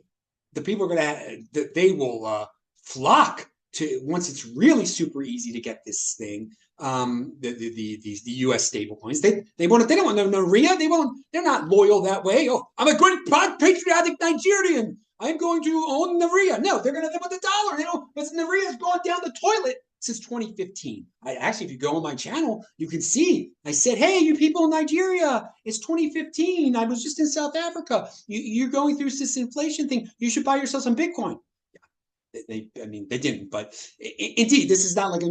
to they will flock to once it's really super easy to get this thing. The U.S. stable coins. They don't want no Naira. They're not loyal that way. Oh, I'm a good patriotic Nigerian. I'm going to own Naira. No, they're going to live with the dollar. But Naria's gone down the toilet since 2015. Actually, if you go on my channel, you can see. I said, hey, you people in Nigeria, it's 2015. I was just in South Africa. You're going through this inflation thing. You should buy yourself some Bitcoin. They didn't, but indeed, this is not like a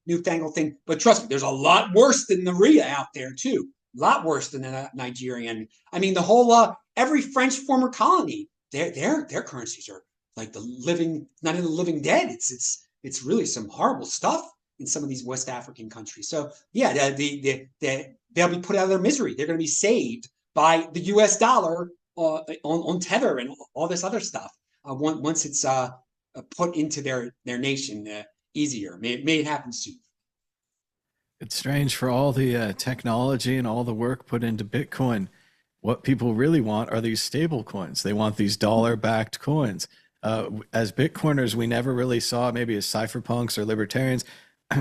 newfangled thing. But trust me, there's a lot worse than Naira out there too. A lot worse than the Nigerian. The whole every French former colony, their currencies are like the living, not even the living dead. It's really some horrible stuff in some of these West African countries. So yeah, they'll be put out of their misery. They're going to be saved by the U.S. dollar on Tether and all this other stuff. Once it's put into their nation easier. May it happen soon. It's strange for all the technology and all the work put into Bitcoin. What people really want are these stable coins. They want these dollar-backed coins. As Bitcoiners, we never really saw, maybe as cypherpunks or libertarians,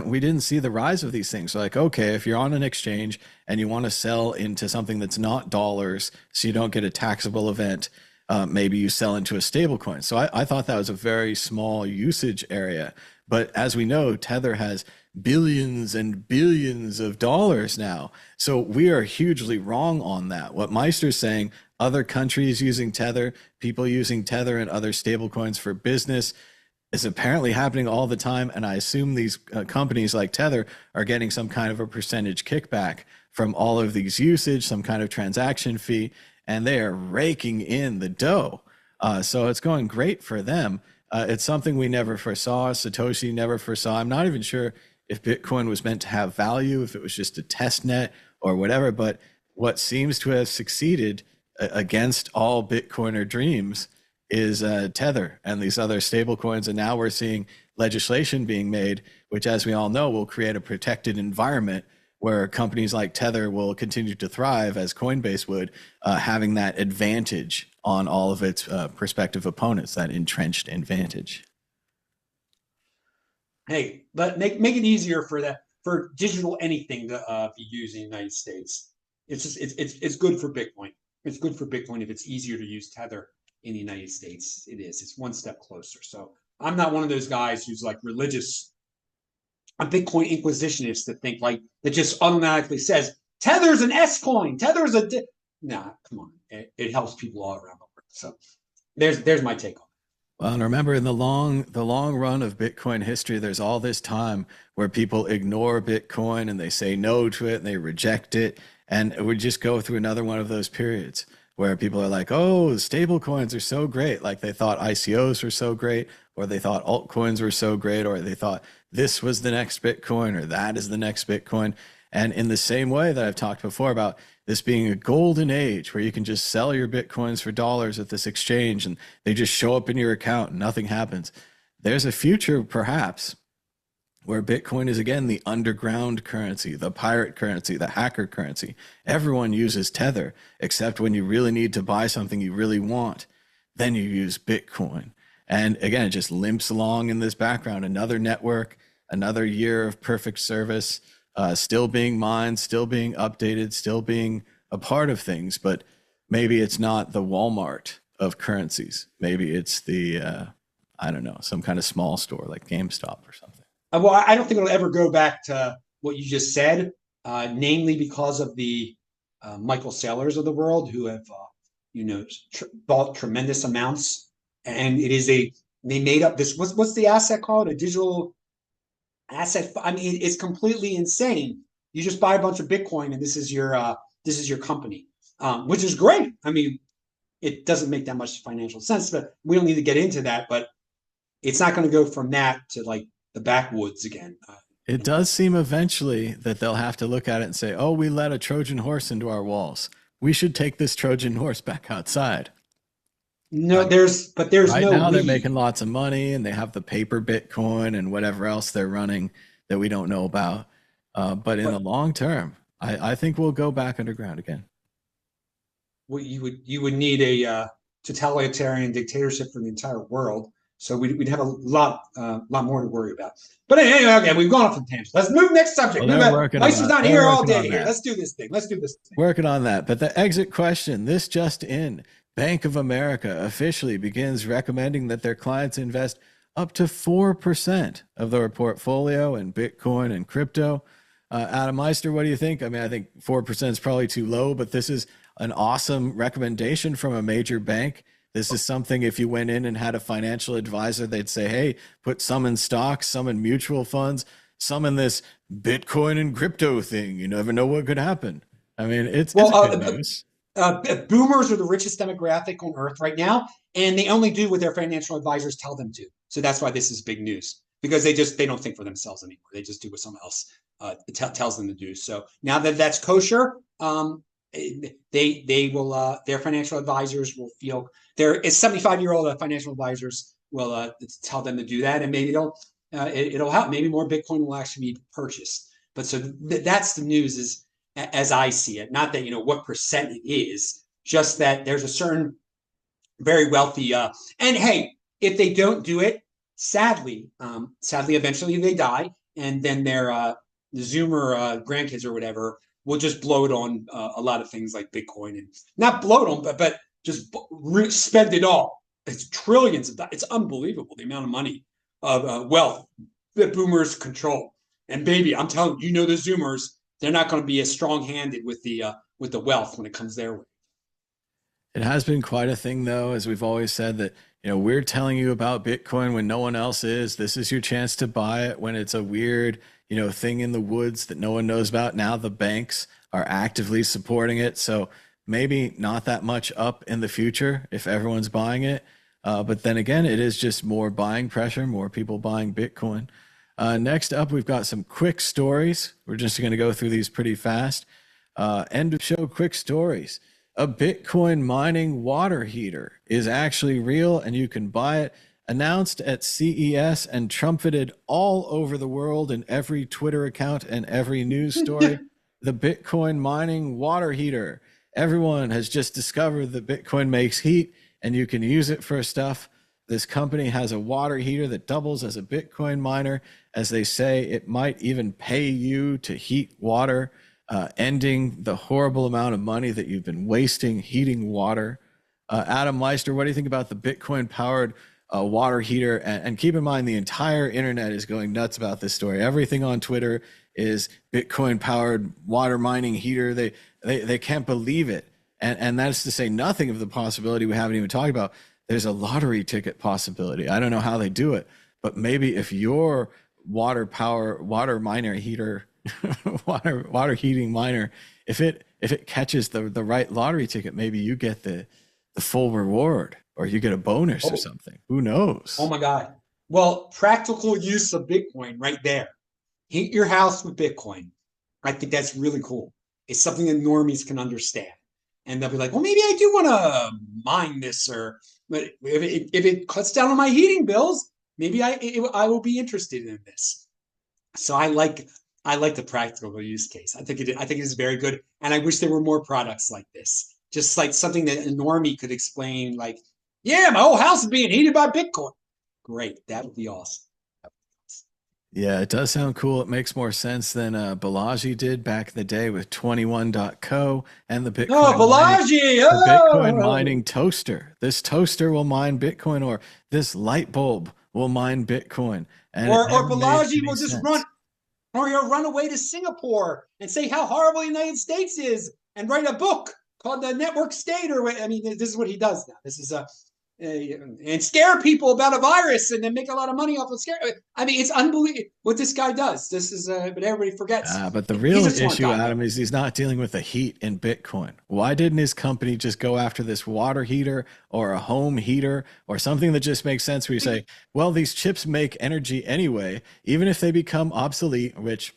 we didn't see the rise of these things. So okay, if you're on an exchange and you want to sell into something that's not dollars so you don't get a taxable event, maybe you sell into a stable coin. So I thought that was a very small usage area. But as we know, Tether has billions and billions of dollars now. So we are hugely wrong on that. What Meister's saying, other countries using Tether, people using Tether and other stable coins for business, is apparently happening all the time. And I assume these companies like Tether are getting some kind of a percentage kickback from all of these usage, some kind of transaction fee, and they are raking in the dough. So it's going great for them. It's something we never foresaw. Satoshi never foresaw. I'm not even sure if Bitcoin was meant to have value, if it was just a test net or whatever. But what seems to have succeeded against all Bitcoiner dreams is Tether and these other stable coins. And now we're seeing legislation being made, which, as we all know, will create a protected environment where companies like Tether will continue to thrive as Coinbase would, having that advantage on all of its prospective opponents, that entrenched advantage. Hey, but make it easier for digital anything to be used in the United States. It's just it's good for Bitcoin. It's good for Bitcoin if it's easier to use Tether in the United States. It is. It's one step closer. So I'm not one of those guys who's like religious, a Bitcoin inquisitionist that think like that just automatically says Tether's an S coin. Tether's a nah. Come on, it helps people all around the world. So there's my take on it. Well, and remember, in the long run of Bitcoin history, there's all this time where people ignore Bitcoin and they say no to it and they reject it, and it would just go through another one of those periods where people are like, "Oh, stable coins are so great," like they thought ICOs were so great, or they thought altcoins were so great, or they thought this was the next Bitcoin or that is the next Bitcoin. And in the same way that I've talked before about this being a golden age where you can just sell your Bitcoins for dollars at this exchange and they just show up in your account and nothing happens. There's a future perhaps where Bitcoin is again the underground currency, the pirate currency, the hacker currency. Everyone uses Tether, except when you really need to buy something you really want, then you use Bitcoin. And again, it just limps along in this background, another network, another year of perfect service, still being mined, still being updated, still being a part of things, but maybe it's not the Walmart of currencies. Maybe it's the, I don't know, some kind of small store like GameStop or something. Well, I don't think it'll ever go back to what you just said, namely because of the Michael Saylors of the world who have, bought tremendous amounts. And they made up this, what's the asset called? A digital asset. I mean, it's completely insane. You just buy a bunch of Bitcoin and this is your company, which is great. I mean, it doesn't make that much financial sense, but we don't need to get into that. But it's not going to go from that to like the backwoods again. It does seem eventually that they'll have to look at it and say, "Oh, we let a Trojan horse into our walls. We should take this Trojan horse back outside." No, there's right no now we. they're making lots of money and they have the paper Bitcoin and whatever else they're running that we don't know about. But in the long term, I think we'll go back underground again. Well, you would need a totalitarian dictatorship for the entire world. So we'd have a lot more to worry about. But anyway, okay, we've gone off on tangent. Let's move next subject. Well, Meister's not here all day here. Let's do this thing. Working on that. But the exit question, this just in. Bank of America officially begins recommending that their clients invest up to 4% of their portfolio in Bitcoin and crypto. Adam Meister, what do you think? I mean, I think 4% is probably too low, but this is an awesome recommendation from a major bank. This is something if you went in and had a financial advisor, they'd say, hey, put some in stocks, some in mutual funds, some in this Bitcoin and crypto thing. You never know what could happen. I mean, it's good news. Boomers are the richest demographic on earth right now, and they only do what their financial advisors tell them to. So that's why this is big news, because they don't think for themselves anymore. They just do what someone else tells them to do. So now that that's kosher, they will their financial advisors will feel there is 75-year-old financial advisors will tell them to do that, and maybe it'll help. Maybe more Bitcoin will actually be purchased. But so that's the news is. As I see it, not that what percent it is, just that there's a certain very wealthy and hey, if they don't do it, sadly eventually they die, and then their Zoomer grandkids or whatever will just blow it on a lot of things like Bitcoin, and not blow it on, but just spend it all. It's trillions of dollars. It's unbelievable the amount of money of wealth that boomers control. And baby, I'm telling you, the Zoomers. They're not going to be as strong-handed with the wealth when it comes their way. It has been quite a thing, though, as we've always said that we're telling you about Bitcoin when no one else is. This is your chance to buy it when it's a weird thing in the woods that no one knows about. Now the banks are actively supporting it, so maybe not that much up in the future if everyone's buying it. But then again, it is just more buying pressure, more people buying Bitcoin. Next up, we've got some quick stories. We're just going to go through these pretty fast. End of show quick stories. A Bitcoin mining water heater is actually real and you can buy it. Announced at CES and trumpeted all over the world in every Twitter account and every news story. the Bitcoin mining water heater. Everyone has just discovered that Bitcoin makes heat and you can use it for stuff. This company has a water heater that doubles as a Bitcoin miner. As they say, it might even pay you to heat water, ending the horrible amount of money that you've been wasting heating water. Adam Meister, what do you think about the Bitcoin powered water heater? And keep in mind, the entire internet is going nuts about this story. Everything on Twitter is Bitcoin powered water mining heater. They can't believe it. And that's to say nothing of the possibility we haven't even talked about. There's a lottery ticket possibility. I don't know how they do it, but maybe if your water miner heater, water heating miner, if it catches the right lottery ticket, maybe you get the full reward, or you get a bonus or something. Who knows? Oh my God. Well, practical use of Bitcoin right there. Heat your house with Bitcoin. I think that's really cool. It's something that normies can understand. And they'll be like, well, maybe I do want to mine this, but if it cuts down on my heating bills, maybe I will be interested in this. So I like the practical use case. I think it is very good. And I wish there were more products like this. Just like something that a normie could explain, like, yeah, my whole house is being heated by Bitcoin. Great. That would be awesome. Yeah, it does sound cool. It makes more sense than Balaji did back in the day with 21.co and the Bitcoin Bitcoin mining toaster. This toaster will mine Bitcoin, or this light bulb will mine Bitcoin. And or Balaji will just run, or he'll run away to Singapore and say how horrible the United States is and write a book called The Network State. Or I mean, this is what he does now. This is and scare people about a virus and then make a lot of money off of scare. I mean, it's unbelievable what this guy does. This is, but everybody forgets. But the real issue, Adam, is he's not dealing with the heat in Bitcoin. Why didn't his company just go after this water heater or a home heater or something that just makes sense, where you say, well, these chips make energy anyway, even if they become obsolete, which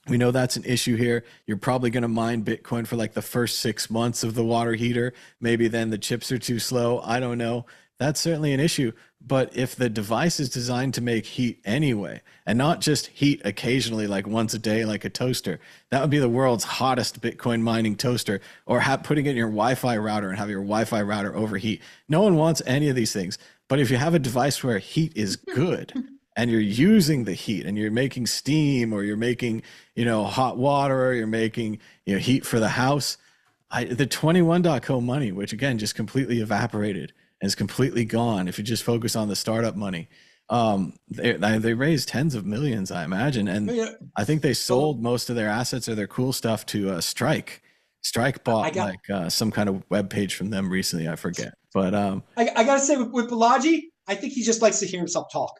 we know that's an issue here. You're probably going to mine Bitcoin for like the first 6 months of the water heater. Maybe then the chips are too slow. I don't know. That's certainly an issue. But if the device is designed to make heat anyway, and not just heat occasionally, like once a day, like a toaster, that would be the world's hottest Bitcoin mining toaster. Or putting it in your Wi-Fi router and have your Wi-Fi router overheat. No one wants any of these things. But if you have a device where heat is good, and you're using the heat and you're making steam, or you're making, hot water, or you're making, heat for the house, the 21.co money, which again, just completely evaporated and is completely gone. If you just focus on the startup money, they raised tens of millions, I imagine. And I think they sold most of their assets or their cool stuff to Strike. Strike bought some kind of web page from them recently. I forget. But I got to say with Balaji, I think he just likes to hear himself talk.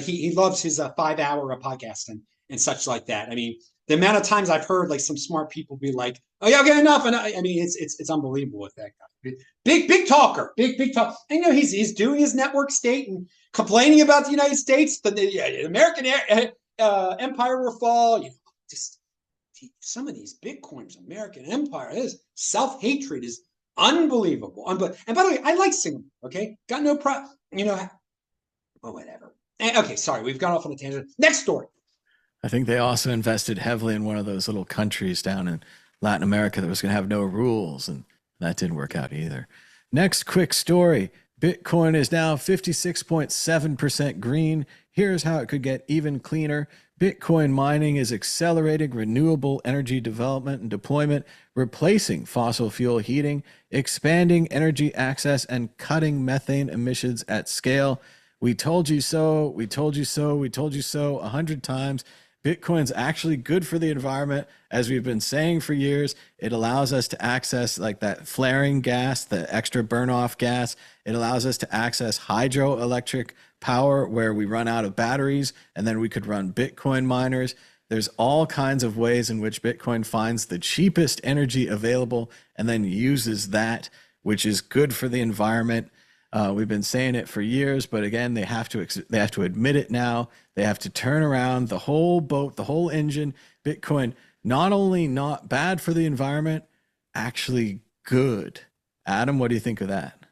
He loves his 5-hour podcast and such like that. I mean, the amount of times I've heard like some smart people be like, "Oh yeah, okay, enough." And I mean, it's unbelievable with that guy. Big talker, big talk. And he's doing his network state and complaining about the United States, the American empire will fall. Just some of these Bitcoins, American empire, this self-hatred is unbelievable. And by the way, I like Singapore. Okay, got no problem. Well, whatever. Okay, sorry, we've gone off on a tangent. Next story. I think they also invested heavily in one of those little countries down in Latin America that was going to have no rules, and that didn't work out either. Next quick story. Bitcoin is now 56.7% green. Here's how it could get even cleaner. Bitcoin mining is accelerating renewable energy development and deployment, replacing fossil fuel heating, expanding energy access, and cutting methane emissions at scale. We told you so, we told you so, we told you so 100 times. Bitcoin's actually good for the environment, as we've been saying for years. It allows us to access like that flaring gas, the extra burn-off gas. It allows us to access hydroelectric power where we run out of batteries, and then we could run Bitcoin miners. There's all kinds of ways in which Bitcoin finds the cheapest energy available and then uses that, which is good for the environment. We've been saying it for years, but again, they have to admit it now. They have to turn around the whole boat, the whole engine. Bitcoin, not only not bad for the environment, actually good. Adam, what do you think of that?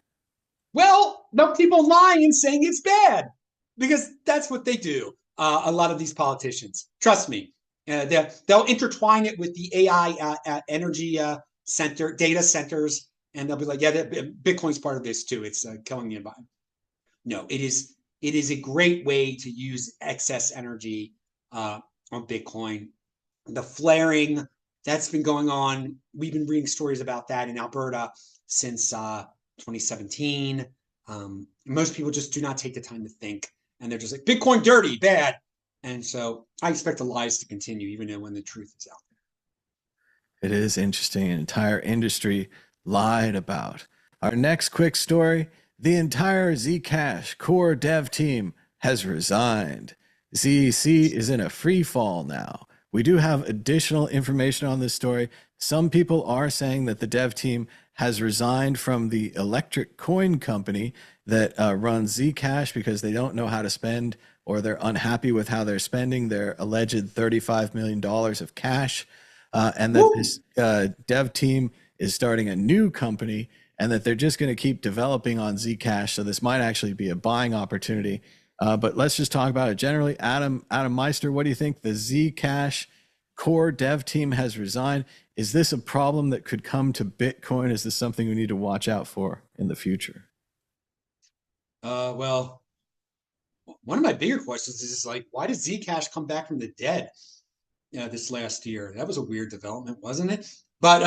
Well, no people lying and saying it's bad, because that's what they do. A lot of these politicians, trust me, They'll intertwine it with the AI energy center data centers, and they'll be like, yeah, Bitcoin's part of this too. It's killing the environment. No, it is. It is a great way to use excess energy on Bitcoin. The flaring that's been going on. We've been reading stories about that in Alberta since 2017. Most people just do not take the time to think, and they're just like, Bitcoin dirty, bad. And so I expect the lies to continue, even when the truth is out there. It is interesting. An entire industry lied about. Our next quick story, the entire Zcash core dev team has resigned. ZEC is in a free fall now. We do have additional information on this story. Some people are saying that the dev team has resigned from the electric coin company that runs Zcash because they don't know how to spend, or they're unhappy with how they're spending their alleged $35 million of cash, and that this dev team is starting a new company, and that they're just going to keep developing on Zcash. So this might actually be a buying opportunity. But let's just talk about it generally. Adam Meister, what do you think? The Zcash core dev team has resigned. Is this a problem that could come to Bitcoin? Is this something we need to watch out for in the future? Well, one of my bigger questions is like, why did Zcash come back from the dead this last year? That was a weird development, wasn't it? But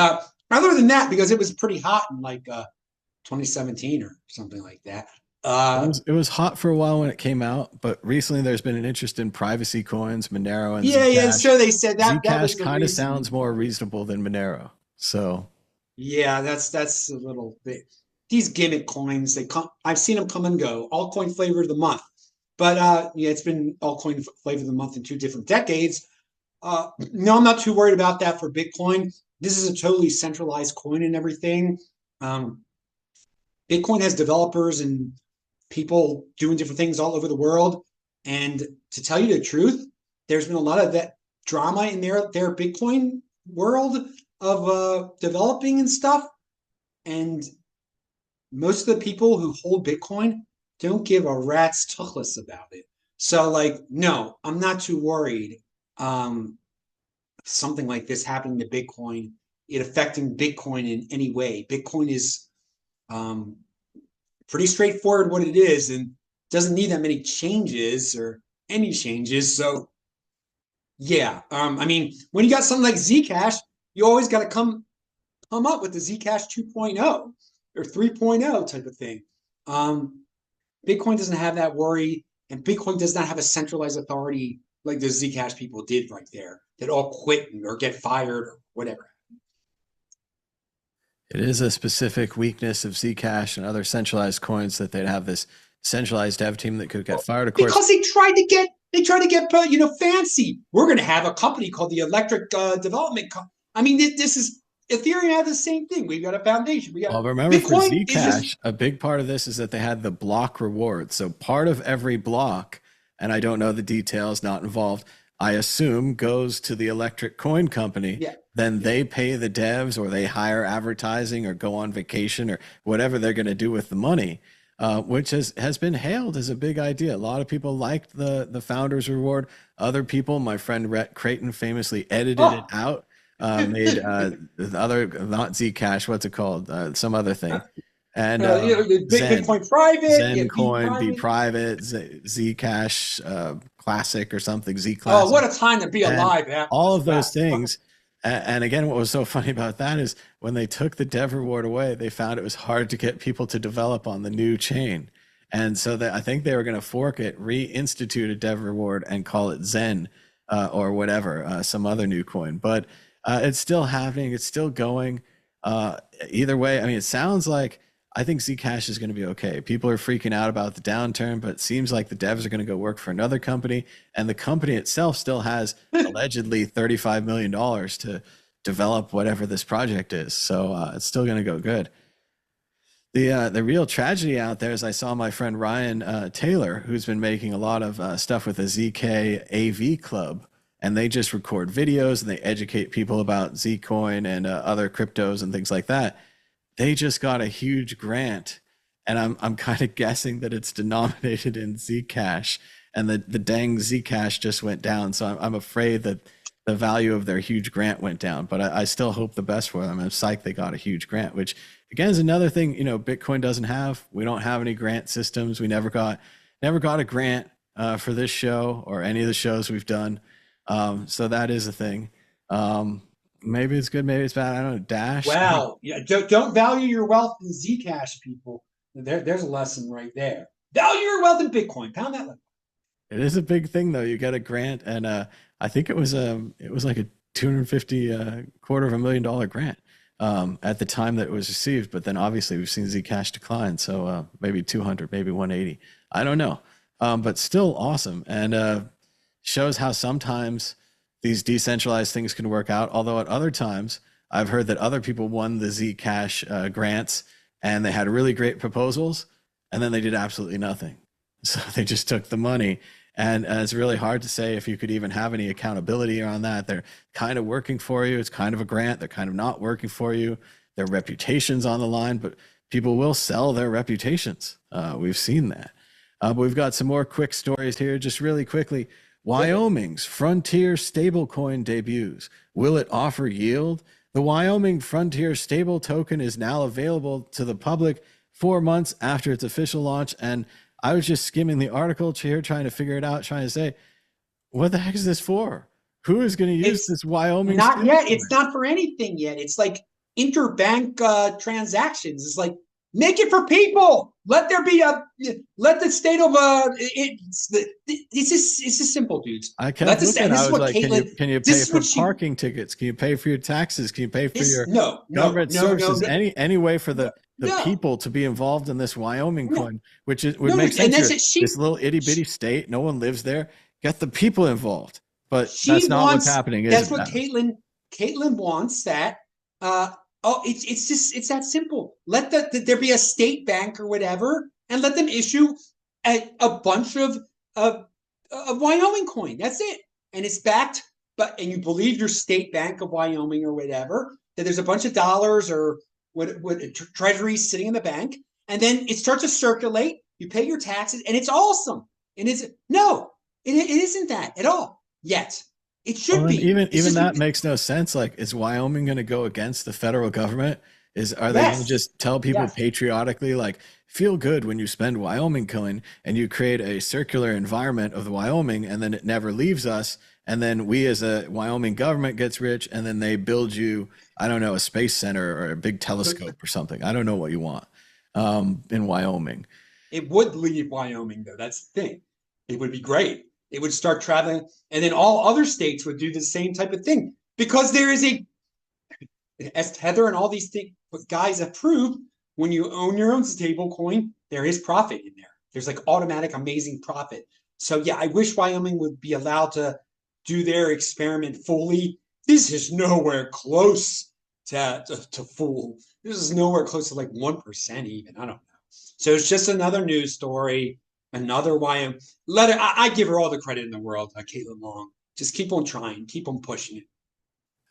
other than that, because it was pretty hot in like 2017 or something like that. It was hot for a while when it came out, but recently there's been an interest in privacy coins, Monero, and yeah, Zcash. yeah. So they said that Zcash kind of sounds more reasonable than Monero. So yeah, that's a little bit. These gimmick coins, they come. I've seen them come and go. Altcoin flavor of the month, but yeah, it's been altcoin flavor of the month in 2 different decades. No, I'm not too worried about that for Bitcoin. This is a totally centralized coin and everything. Bitcoin has developers and people doing different things all over the world. And to tell you the truth, there's been a lot of that drama in their Bitcoin world of developing and stuff. And most of the people who hold Bitcoin don't give a rat's tuchus about it. So, like, no, I'm not too worried. Something like this happening to Bitcoin, it affecting Bitcoin in any way. Bitcoin is pretty straightforward what it is, and doesn't need that many changes or any changes. So yeah, I mean, when you got something like Zcash, you always got to come up with the Zcash 2.0 or 3.0 type of thing. Bitcoin doesn't have that worry, and Bitcoin does not have a centralized authority like the Zcash people did right there that all quit or get fired or whatever. it is a specific weakness of Zcash and other centralized coins that they'd have this centralized dev team that could get fired. Of course, because they tried to get fancy. We're going to have a company called the Electric Development. I mean, this is Ethereum had the same thing. We've got a foundation. We got. Well, remember Bitcoin for Zcash, a big part of this is that they had the block reward. So part of every block, and I don't know the details, not involved, I assume goes to the electric coin company. Yeah. Then they pay the devs, or they hire advertising, or go on vacation, or whatever they're going to do with the money, which has been hailed as a big idea. A lot of people liked the founders reward. Other people, my friend Rhett Creighton famously edited it out, made the other, not Zcash, what's it called? Some other thing. And Bitcoin private, Zen coin, be private, Zcash classic or something, Z classic. Oh, what a time to be alive! All of those things. And again, what was so funny about that is when they took the dev reward away, they found it was hard to get people to develop on the new chain. And so I think they were going to fork it, reinstitute a dev reward, and call it Zen or whatever, some other new coin. But it's still happening. It's still going. Either way, I mean, it sounds like I think Zcash is going to be okay. People are freaking out about the downturn, but it seems like the devs are going to go work for another company, and the company itself still has allegedly $35 million to develop whatever this project is. So it's still going to go good. The real tragedy out there is I saw my friend Ryan Taylor, who's been making a lot of stuff with the ZK AV Club, and they just record videos and they educate people about Zcoin and other cryptos and things like that. They just got a huge grant, and I'm kind of guessing that it's denominated in Zcash, and the dang Zcash just went down. So I'm afraid that the value of their huge grant went down. But I still hope the best for them. I'm psyched they got a huge grant, which again is another thing, Bitcoin doesn't have. We don't have any grant systems. We never got a grant for this show or any of the shows we've done. So that is a thing. Maybe it's good, maybe it's bad. I don't know. Dash. Wow. Yeah. Don't value your wealth in Zcash, people. There's a lesson right there. Value your wealth in Bitcoin. Pound that level. It is a big thing though. You get a grant, and I think it was like a 250 $250,000 grant at the time that it was received. But then obviously we've seen Zcash decline, so maybe 200, maybe 180. I don't know, but still awesome, and shows how sometimes these decentralized things can work out. Although at other times, I've heard that other people won the Zcash grants and they had really great proposals, and then they did absolutely nothing. So they just took the money, and it's really hard to say if you could even have any accountability on that. They're kind of working for you. It's kind of a grant. They're kind of not working for you. Their reputation's on the line, but people will sell their reputations. We've seen that. But we've got some more quick stories here, just really quickly. Wyoming's Frontier stablecoin debuts. Will it offer yield? The Wyoming Frontier stable token is now available to the public 4 months after its official launch. And I was just skimming the article here, trying to figure it out, trying to say, what the heck is this for? Who is going to use this Wyoming? Not yet. It's not for anything yet. It's like interbank transactions. It's like, make it for people. Let the state of it's just simple, dudes. I kept looking. I was like, can you pay for parking tickets? Can you pay for your taxes? Can you pay for your government services? Any way for the people to be involved in this Wyoming coin, which would make sense. This little itty bitty state, no one lives there. Get the people involved. But that's not what's happening. That's what Caitlin wants. That. It's that simple. Let there be a state bank or whatever, and let them issue a bunch of Wyoming coin. That's it, and it's backed. And you believe your state bank of Wyoming or whatever, that there's a bunch of dollars or what treasuries sitting in the bank, and then it starts to circulate. You pay your taxes, and it's awesome. And it isn't that at all yet. It should be. Even that makes no sense. Like, is Wyoming going to go against the federal government? Are they going to just tell people patriotically, like, feel good when you spend Wyoming coin, and you create a circular environment of the Wyoming, and then it never leaves us, and then we as a Wyoming government gets rich, and then they build you, I don't know, a space center or a big telescope or something. I don't know what you want in Wyoming. It would leave Wyoming, though. That's the thing. It would be great. It would start traveling, and then all other states would do the same type of thing, because there is as Tether and all these things guys have proved, when you own your own stable coin, there is profit in there. There's like automatic amazing profit. So yeah, I wish Wyoming would be allowed to do their experiment fully. This is nowhere close to full. This is nowhere close to like 1% even. I don't know. So it's just another news story. Another Wyoming. I give her all the credit in the world, Caitlin Long. Just keep on trying, keep on pushing it.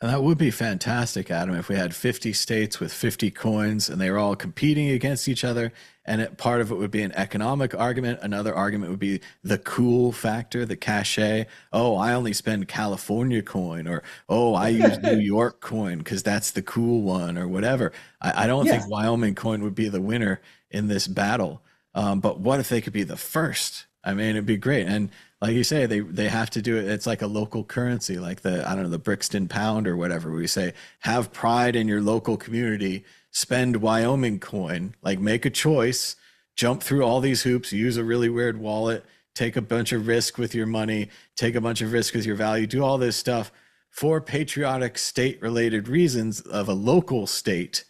And that would be fantastic, Adam, if we had 50 states with 50 coins and they were all competing against each other. And part of it would be an economic argument. Another argument would be the cool factor, the cachet. Oh, I only spend California coin, or, oh, I use New York coin because that's the cool one, or whatever. I don't think Wyoming coin would be the winner in this battle. But what if they could be the first? I mean, it'd be great. And like you say, they have to do it. It's like a local currency, like the Brixton pound or whatever. We say, have pride in your local community, spend Wyoming coin, like make a choice, jump through all these hoops, use a really weird wallet, take a bunch of risk with your money, take a bunch of risk with your value, do all this stuff for patriotic state related reasons of a local state.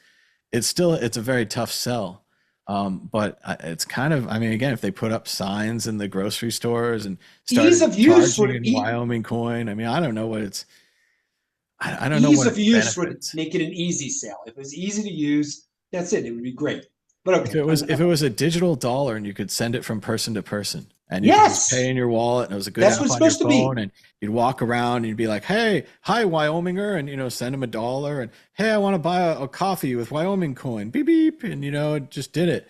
It's a very tough sell. But it's kind of, I mean, again, if they put up signs in the grocery stores and start charging in Wyoming coin, I mean, I don't know what it's, I don't know what ease of use would make it an easy sale. If it was easy to use, that's it. It would be great. But okay. If it was a digital dollar and you could send it from person to person, and you could just pay in your wallet, and it was a good app on your phone, and you'd walk around and you'd be like, hey, hi, Wyominger, and, send them $1, and hey, I want to buy a coffee with Wyoming coin, beep, beep, and, just did it.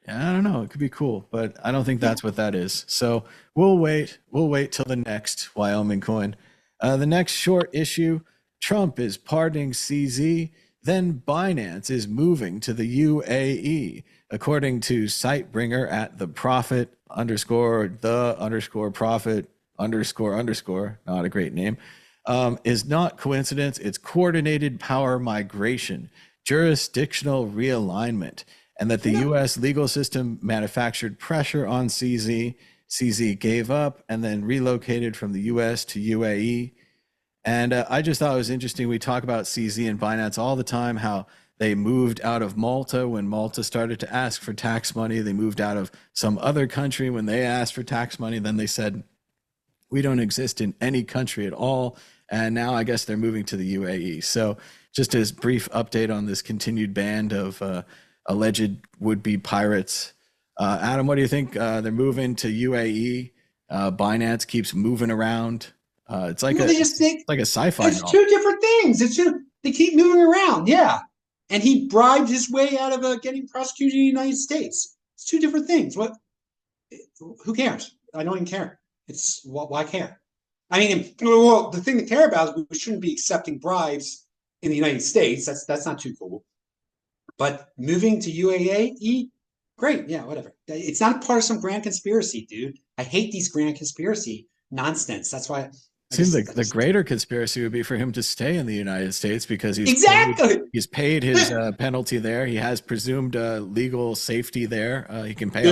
I don't know. It could be cool, but I don't think that's what that is. So we'll wait till the next Wyoming coin. The next short issue, Trump is pardoning CZ, then Binance is moving to the UAE. According to Sitebringer at the profit _ profit _ not a great name, is not coincidence. It's coordinated power migration, jurisdictional realignment, and that the U.S. legal system manufactured pressure on CZ. CZ gave up and then relocated from the U.S. to UAE. And I just thought it was interesting. We talk about CZ and Binance all the time, how they moved out of Malta when Malta started to ask for tax money. They moved out of some other country when they asked for tax money. Then they said, we don't exist in any country at all. And now I guess they're moving to the UAE. So just a brief update on this continued band of alleged would-be pirates. Adam, what do you think? They're moving to UAE. Binance keeps moving around. It's like a sci-fi It's novel. two different things. They keep moving around. Yeah. And he bribed his way out of getting prosecuted in the United States. It's two different things. Who cares? I don't even care. Why care? I mean, well, the thing to care about is we shouldn't be accepting bribes in the United States. That's not too cool. But moving to UAE, great. Yeah, whatever. It's not part of some grand conspiracy, dude. I hate these grand conspiracy nonsense. That's why. Seems like the greater conspiracy would be for him to stay in the United States because he's paid his penalty there. He has presumed legal safety there. He can pay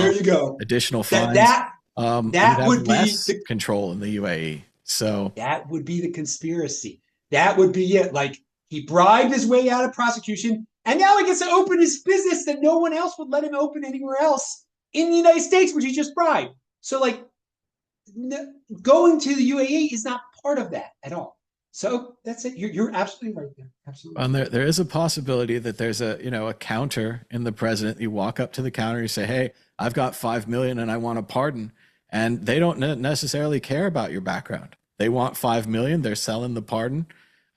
additional fines. That would be control in the UAE. So that would be the conspiracy. That would be it. Like, he bribed his way out of prosecution, and now he gets to open his business that no one else would let him open anywhere else in the United States, which he just bribed. So, like, going to the UAE is not part of that at all. So that's it. You're absolutely right there. Absolutely. And there is a possibility that there's a counter in the president. You walk up to the counter, you say, "Hey, I've got $5 million and I want a pardon," and they don't necessarily care about your background. They want $5 million. They're selling the pardon.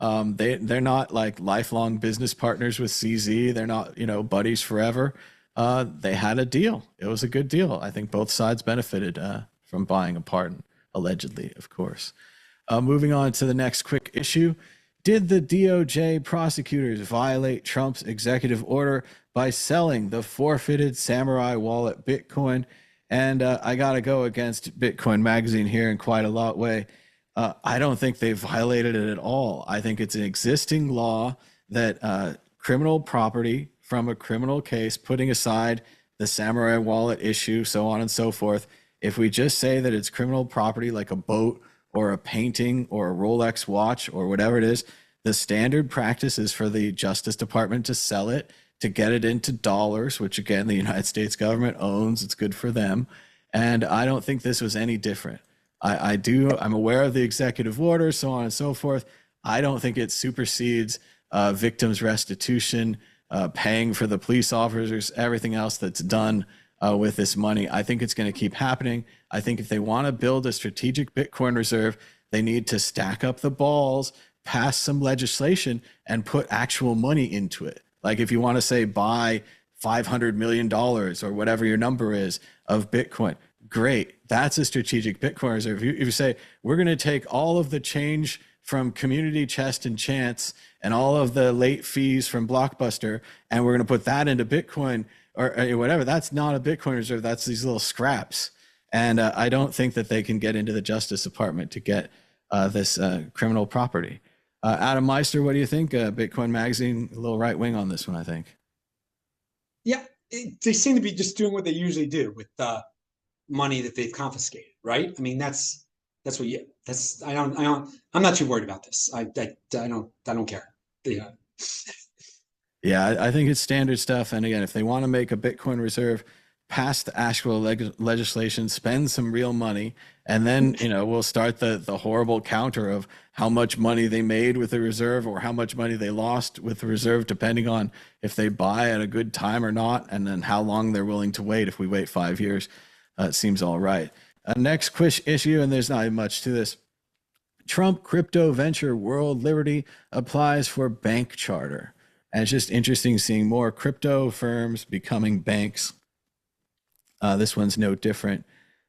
They're not like lifelong business partners with CZ. They're not buddies forever. They had a deal. It was a good deal. I think both sides benefited from buying a pardon, allegedly, of course. Moving on to the next quick issue. Did the DOJ prosecutors violate Trump's executive order by selling the forfeited Samurai Wallet Bitcoin? And I got to go against Bitcoin Magazine here in quite a lot way. I don't think they violated it at all. I think it's an existing law that criminal property from a criminal case, putting aside the Samurai Wallet issue, so on and so forth, if we just say that it's criminal property like a boat or a painting or a Rolex watch or whatever it is, the standard practice is for the Justice Department to sell it, to get it into dollars, which again, the United States government owns. It's good for them. And I don't think this was any different. I'm aware of the executive order, so on and so forth. I don't think it supersedes victims' restitution, paying for the police officers, everything else that's done with this money. I think it's going to keep happening. I think if they want to build a strategic Bitcoin reserve, they need to stack up the balls, pass some legislation, and put actual money into it. Like if you want to say buy $500 million or whatever your number is of Bitcoin, great. That's a strategic Bitcoin reserve. If you say we're going to take all of the change from Community Chest and Chance and all of the late fees from Blockbuster, and we're going to put that into Bitcoin or whatever, that's not a Bitcoin reserve. That's these little scraps. And I don't think that they can get into the Justice Department to get this criminal property. Adam Meister, what do you think? Bitcoin Magazine, a little right wing on this one, I think. Yeah, they seem to be just doing what they usually do with money that they've confiscated, right? I mean, that's what you. That's I'm not too worried about this. I don't care. Yeah. Yeah, I think it's standard stuff. And again, if they want to make a Bitcoin reserve, pass the actual legislation, spend some real money, and then we'll start the horrible counter of how much money they made with the reserve or how much money they lost with the reserve, depending on if they buy at a good time or not, and then how long they're willing to wait. If we wait 5 years, it seems all right. Next quick issue, and there's not much to this. Trump crypto venture World Liberty applies for bank charter. And it's just interesting seeing more crypto firms becoming banks. This one's no different.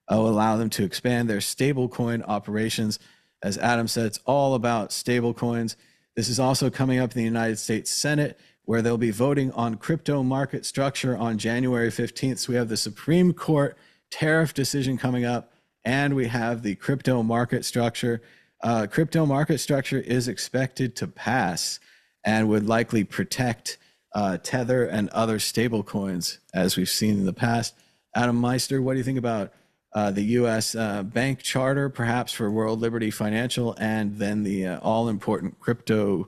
Will allow them to expand their stablecoin operations As Adam said, it's all about stable coins. This is also coming up in the United States Senate, where they'll be voting on crypto market structure on January 15th. So we have the Supreme Court tariff decision coming up, and we have the crypto market structure. Crypto market structure is expected to pass and would likely protect Tether and other stable coins, as we've seen in the past. Adam Meister, what do you think about the U.S. Bank charter, perhaps for World Liberty Financial, and then the all-important crypto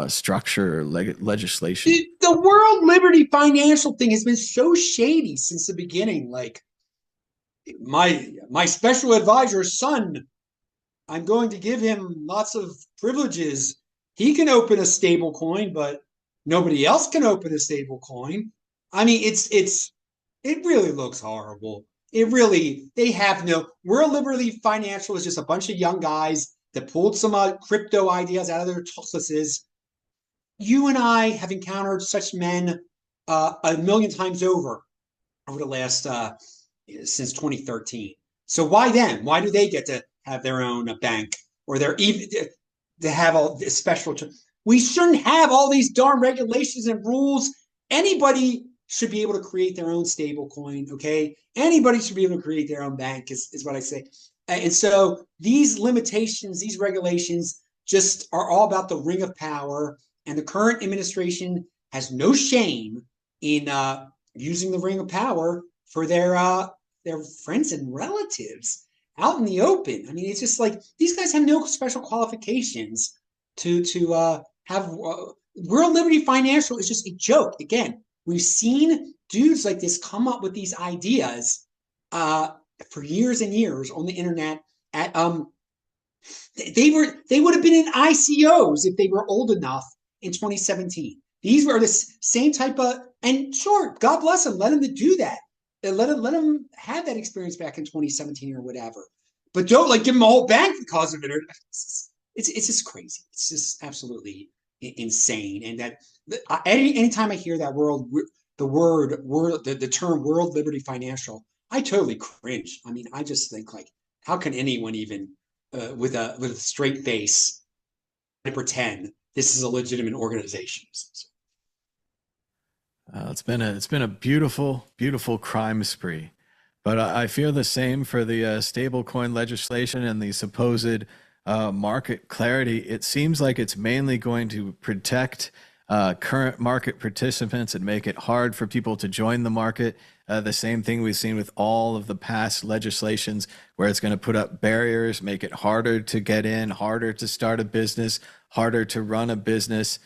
structure legislation? The World Liberty Financial thing has been so shady since the beginning. Like my special advisor's son, I'm going to give him lots of privileges. He can open a stable coin, but nobody else can open a stable coin. I mean, it really looks horrible. They have no World Liberty Financial is just a bunch of young guys that pulled some crypto ideas out of their tuchluses. You and I have encountered such men a million times over the last since 2013. So why them? Why do they get to have their own bank or their even to have all this special? We shouldn't have all these darn regulations and rules. Anybody should be able to create their own stable coin. Okay, anybody should be able to create their own bank is what I say. And so these limitations, these regulations, just are all about the ring of power. And the current administration has no shame in using the ring of power for their friends and relatives out in the open. I mean, it's just like these guys have no special qualifications to have. World Liberty Financial is just a joke. Again, we've seen dudes like this come up with these ideas for years and years on the internet. At they would have been in ICOs if they were old enough in 2017. These were the same type of, and sure, God bless them, let them do that. Let them have that experience back in 2017 or whatever. But don't like give them a whole bank because of it. It's just crazy. It's just absolutely insane. And that anytime I hear that the term World Liberty Financial, I totally cringe. I mean, I just think like, how can anyone even with a straight face pretend this is a legitimate organization? It's been a beautiful crime spree, but I fear the same for the stablecoin legislation and the supposed market clarity. It seems like it's mainly going to protect current market participants and make it hard for people to join the market. The same thing we've seen with all of the past legislations, where it's going to put up barriers, make it harder to get in, harder to start a business, harder to run a business,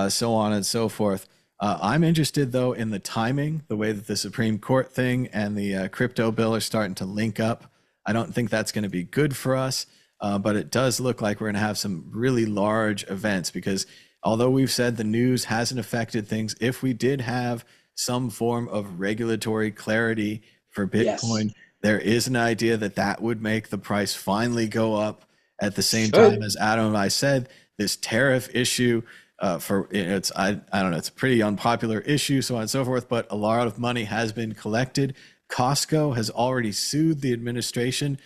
so on and so forth. I'm interested, though, in the timing, the way that the Supreme Court thing and the crypto bill are starting to link up. I don't think that's going to be good for us, but it does look like we're going to have some really large events, because although we've said the news hasn't affected things, if we did have some form of regulatory clarity for Bitcoin, yes, there is an idea that that would make the price finally go up. At the same time, as Adam and I said, this tariff issue, I don't know, it's a pretty unpopular issue, so on and so forth, but a lot of money has been collected. Costco has already sued the administration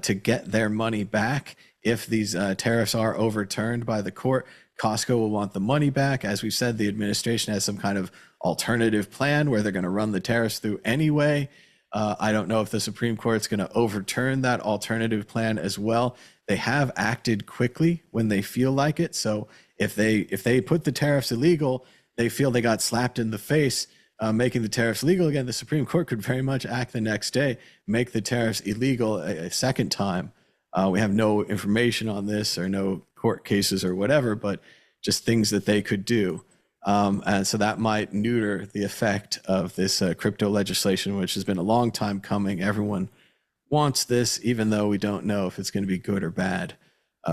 to get their money back. If these tariffs are overturned by the court, Costco will want the money back. As we've said, the administration has some kind of alternative plan where they're going to run the tariffs through anyway. I don't know if the Supreme Court's going to overturn that alternative plan as well. They have acted quickly when they feel like it. So if they put the tariffs illegal, they feel they got slapped in the face, making the tariffs legal again. The Supreme Court could very much act the next day, make the tariffs illegal a second time. We have no information on this or no court cases or whatever, but just things that they could do. And so that might neuter the effect of this crypto legislation, which has been a long time coming. Everyone wants this, even though we don't know if it's going to be good or bad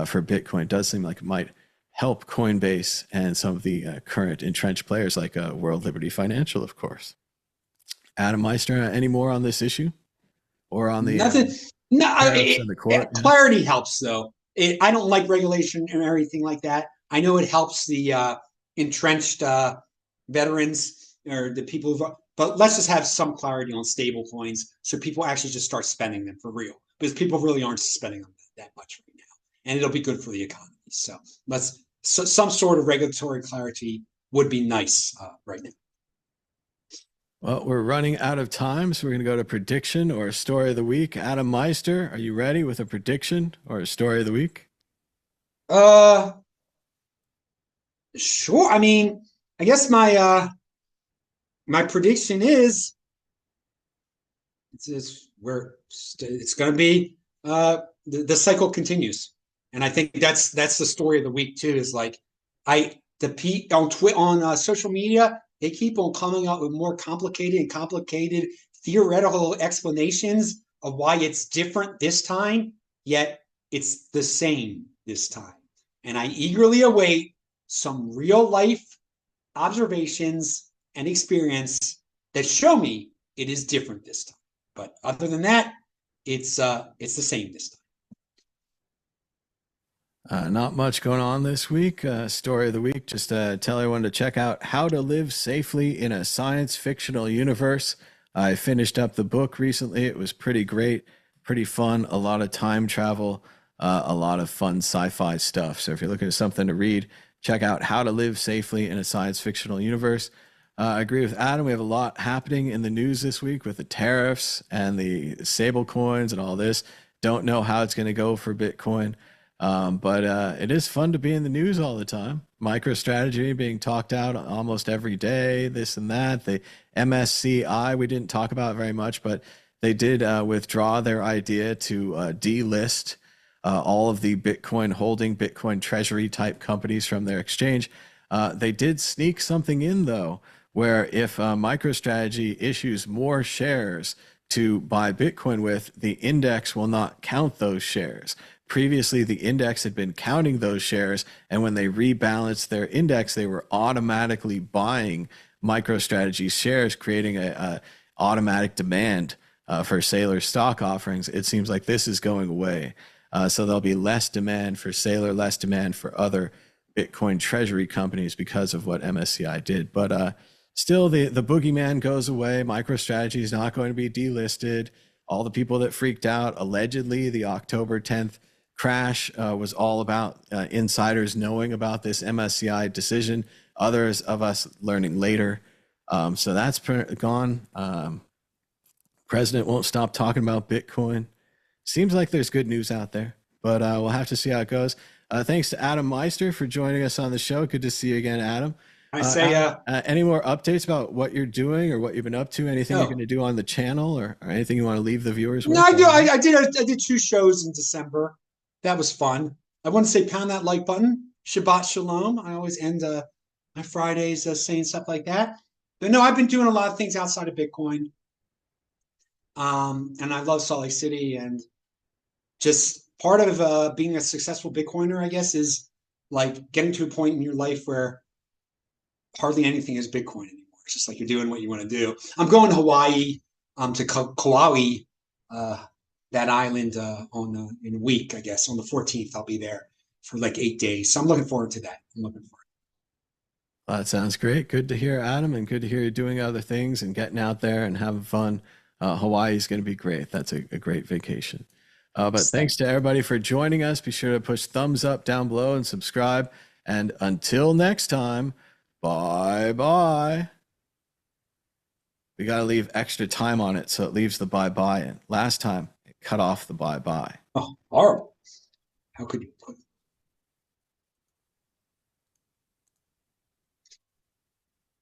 for Bitcoin. It does seem like it might help Coinbase and some of the current entrenched players like World Liberty Financial, of course. Adam Meister, any more on this issue? Or on the nothing? No, the court? Clarity helps, though. I don't like regulation and everything like that. I know it helps the entrenched veterans or the people but let's just have some clarity on stable coins so people actually just start spending them for real, because people really aren't spending them that much right now. and it'll be good for the economy. So some sort of regulatory clarity would be nice right now. Well, we're running out of time, so we're going to go to prediction or a story of the week. Adam Meister, are you ready with a prediction or a story of the week? Sure. I mean, I guess my prediction is it's going to be the cycle continues, and I think that's the story of the week too. Is like on social media, they keep on coming up with more complicated theoretical explanations of why it's different this time, yet it's the same this time. And I eagerly await some real life observations and experience that show me it is different this time. But other than that, it's the same this time. Not much going on this week. Story of the week, just tell everyone to check out How to Live Safely in a Science Fictional Universe. I finished up the book recently. It was pretty great, pretty fun, a lot of time travel, a lot of fun sci-fi stuff. So if you're looking for something to read, check out How to Live Safely in a Science Fictional Universe. I agree with Adam. We have a lot happening in the news this week with the tariffs and the stable coins and all this. Don't know how it's going to go for Bitcoin. But it is fun to be in the news all the time. MicroStrategy being talked out almost every day, this and that. The MSCI, we didn't talk about very much, but they did withdraw their idea to delist all of the Bitcoin treasury type companies from their exchange. They did sneak something in, though, where if MicroStrategy issues more shares to buy Bitcoin with, the index will not count those shares. Previously, the index had been counting those shares, and when they rebalanced their index, they were automatically buying MicroStrategy shares, creating a automatic demand for Saylor stock offerings. It seems like this is going away. So there'll be less demand for Saylor, less demand for other Bitcoin treasury companies because of what MSCI did. But still, the boogeyman goes away. MicroStrategy is not going to be delisted. All the people that freaked out, allegedly, the October 10th crash was all about insiders knowing about this MSCI decision, others of us learning later. So that's gone. President won't stop talking about Bitcoin. Seems like there's good news out there, but we'll have to see how it goes. Thanks to Adam Meister for joining us on the show. Good to see you again, Adam. Any more updates about what you're doing or what you've been up to? Anything you're going to do on the channel or anything you want to leave the viewers with? No, I do. I did 2 shows in December. That was fun. I want to say pound that like button. Shabbat Shalom. I always end my Fridays saying stuff like that. But no, I've been doing a lot of things outside of Bitcoin. And I love Salt Lake City, and just part of being a successful Bitcoiner, I guess, is like getting to a point in your life where hardly anything is Bitcoin anymore. It's just like you're doing what you want to do. I'm going to Hawaii, to Kauai, that island in a week, I guess. On the 14th, I'll be there for like 8 days. So I'm looking forward to that. That sounds great. Good to hear, Adam, and good to hear you doing other things and getting out there and having fun. Hawaii is going to be great. That's a great vacation. But thanks to everybody for joining us. Be sure to push thumbs up down below and subscribe. And until next time, bye-bye. We got to leave extra time on it so it leaves the bye-bye in. Last time, it cut off the bye-bye. Oh, horrible. How could you put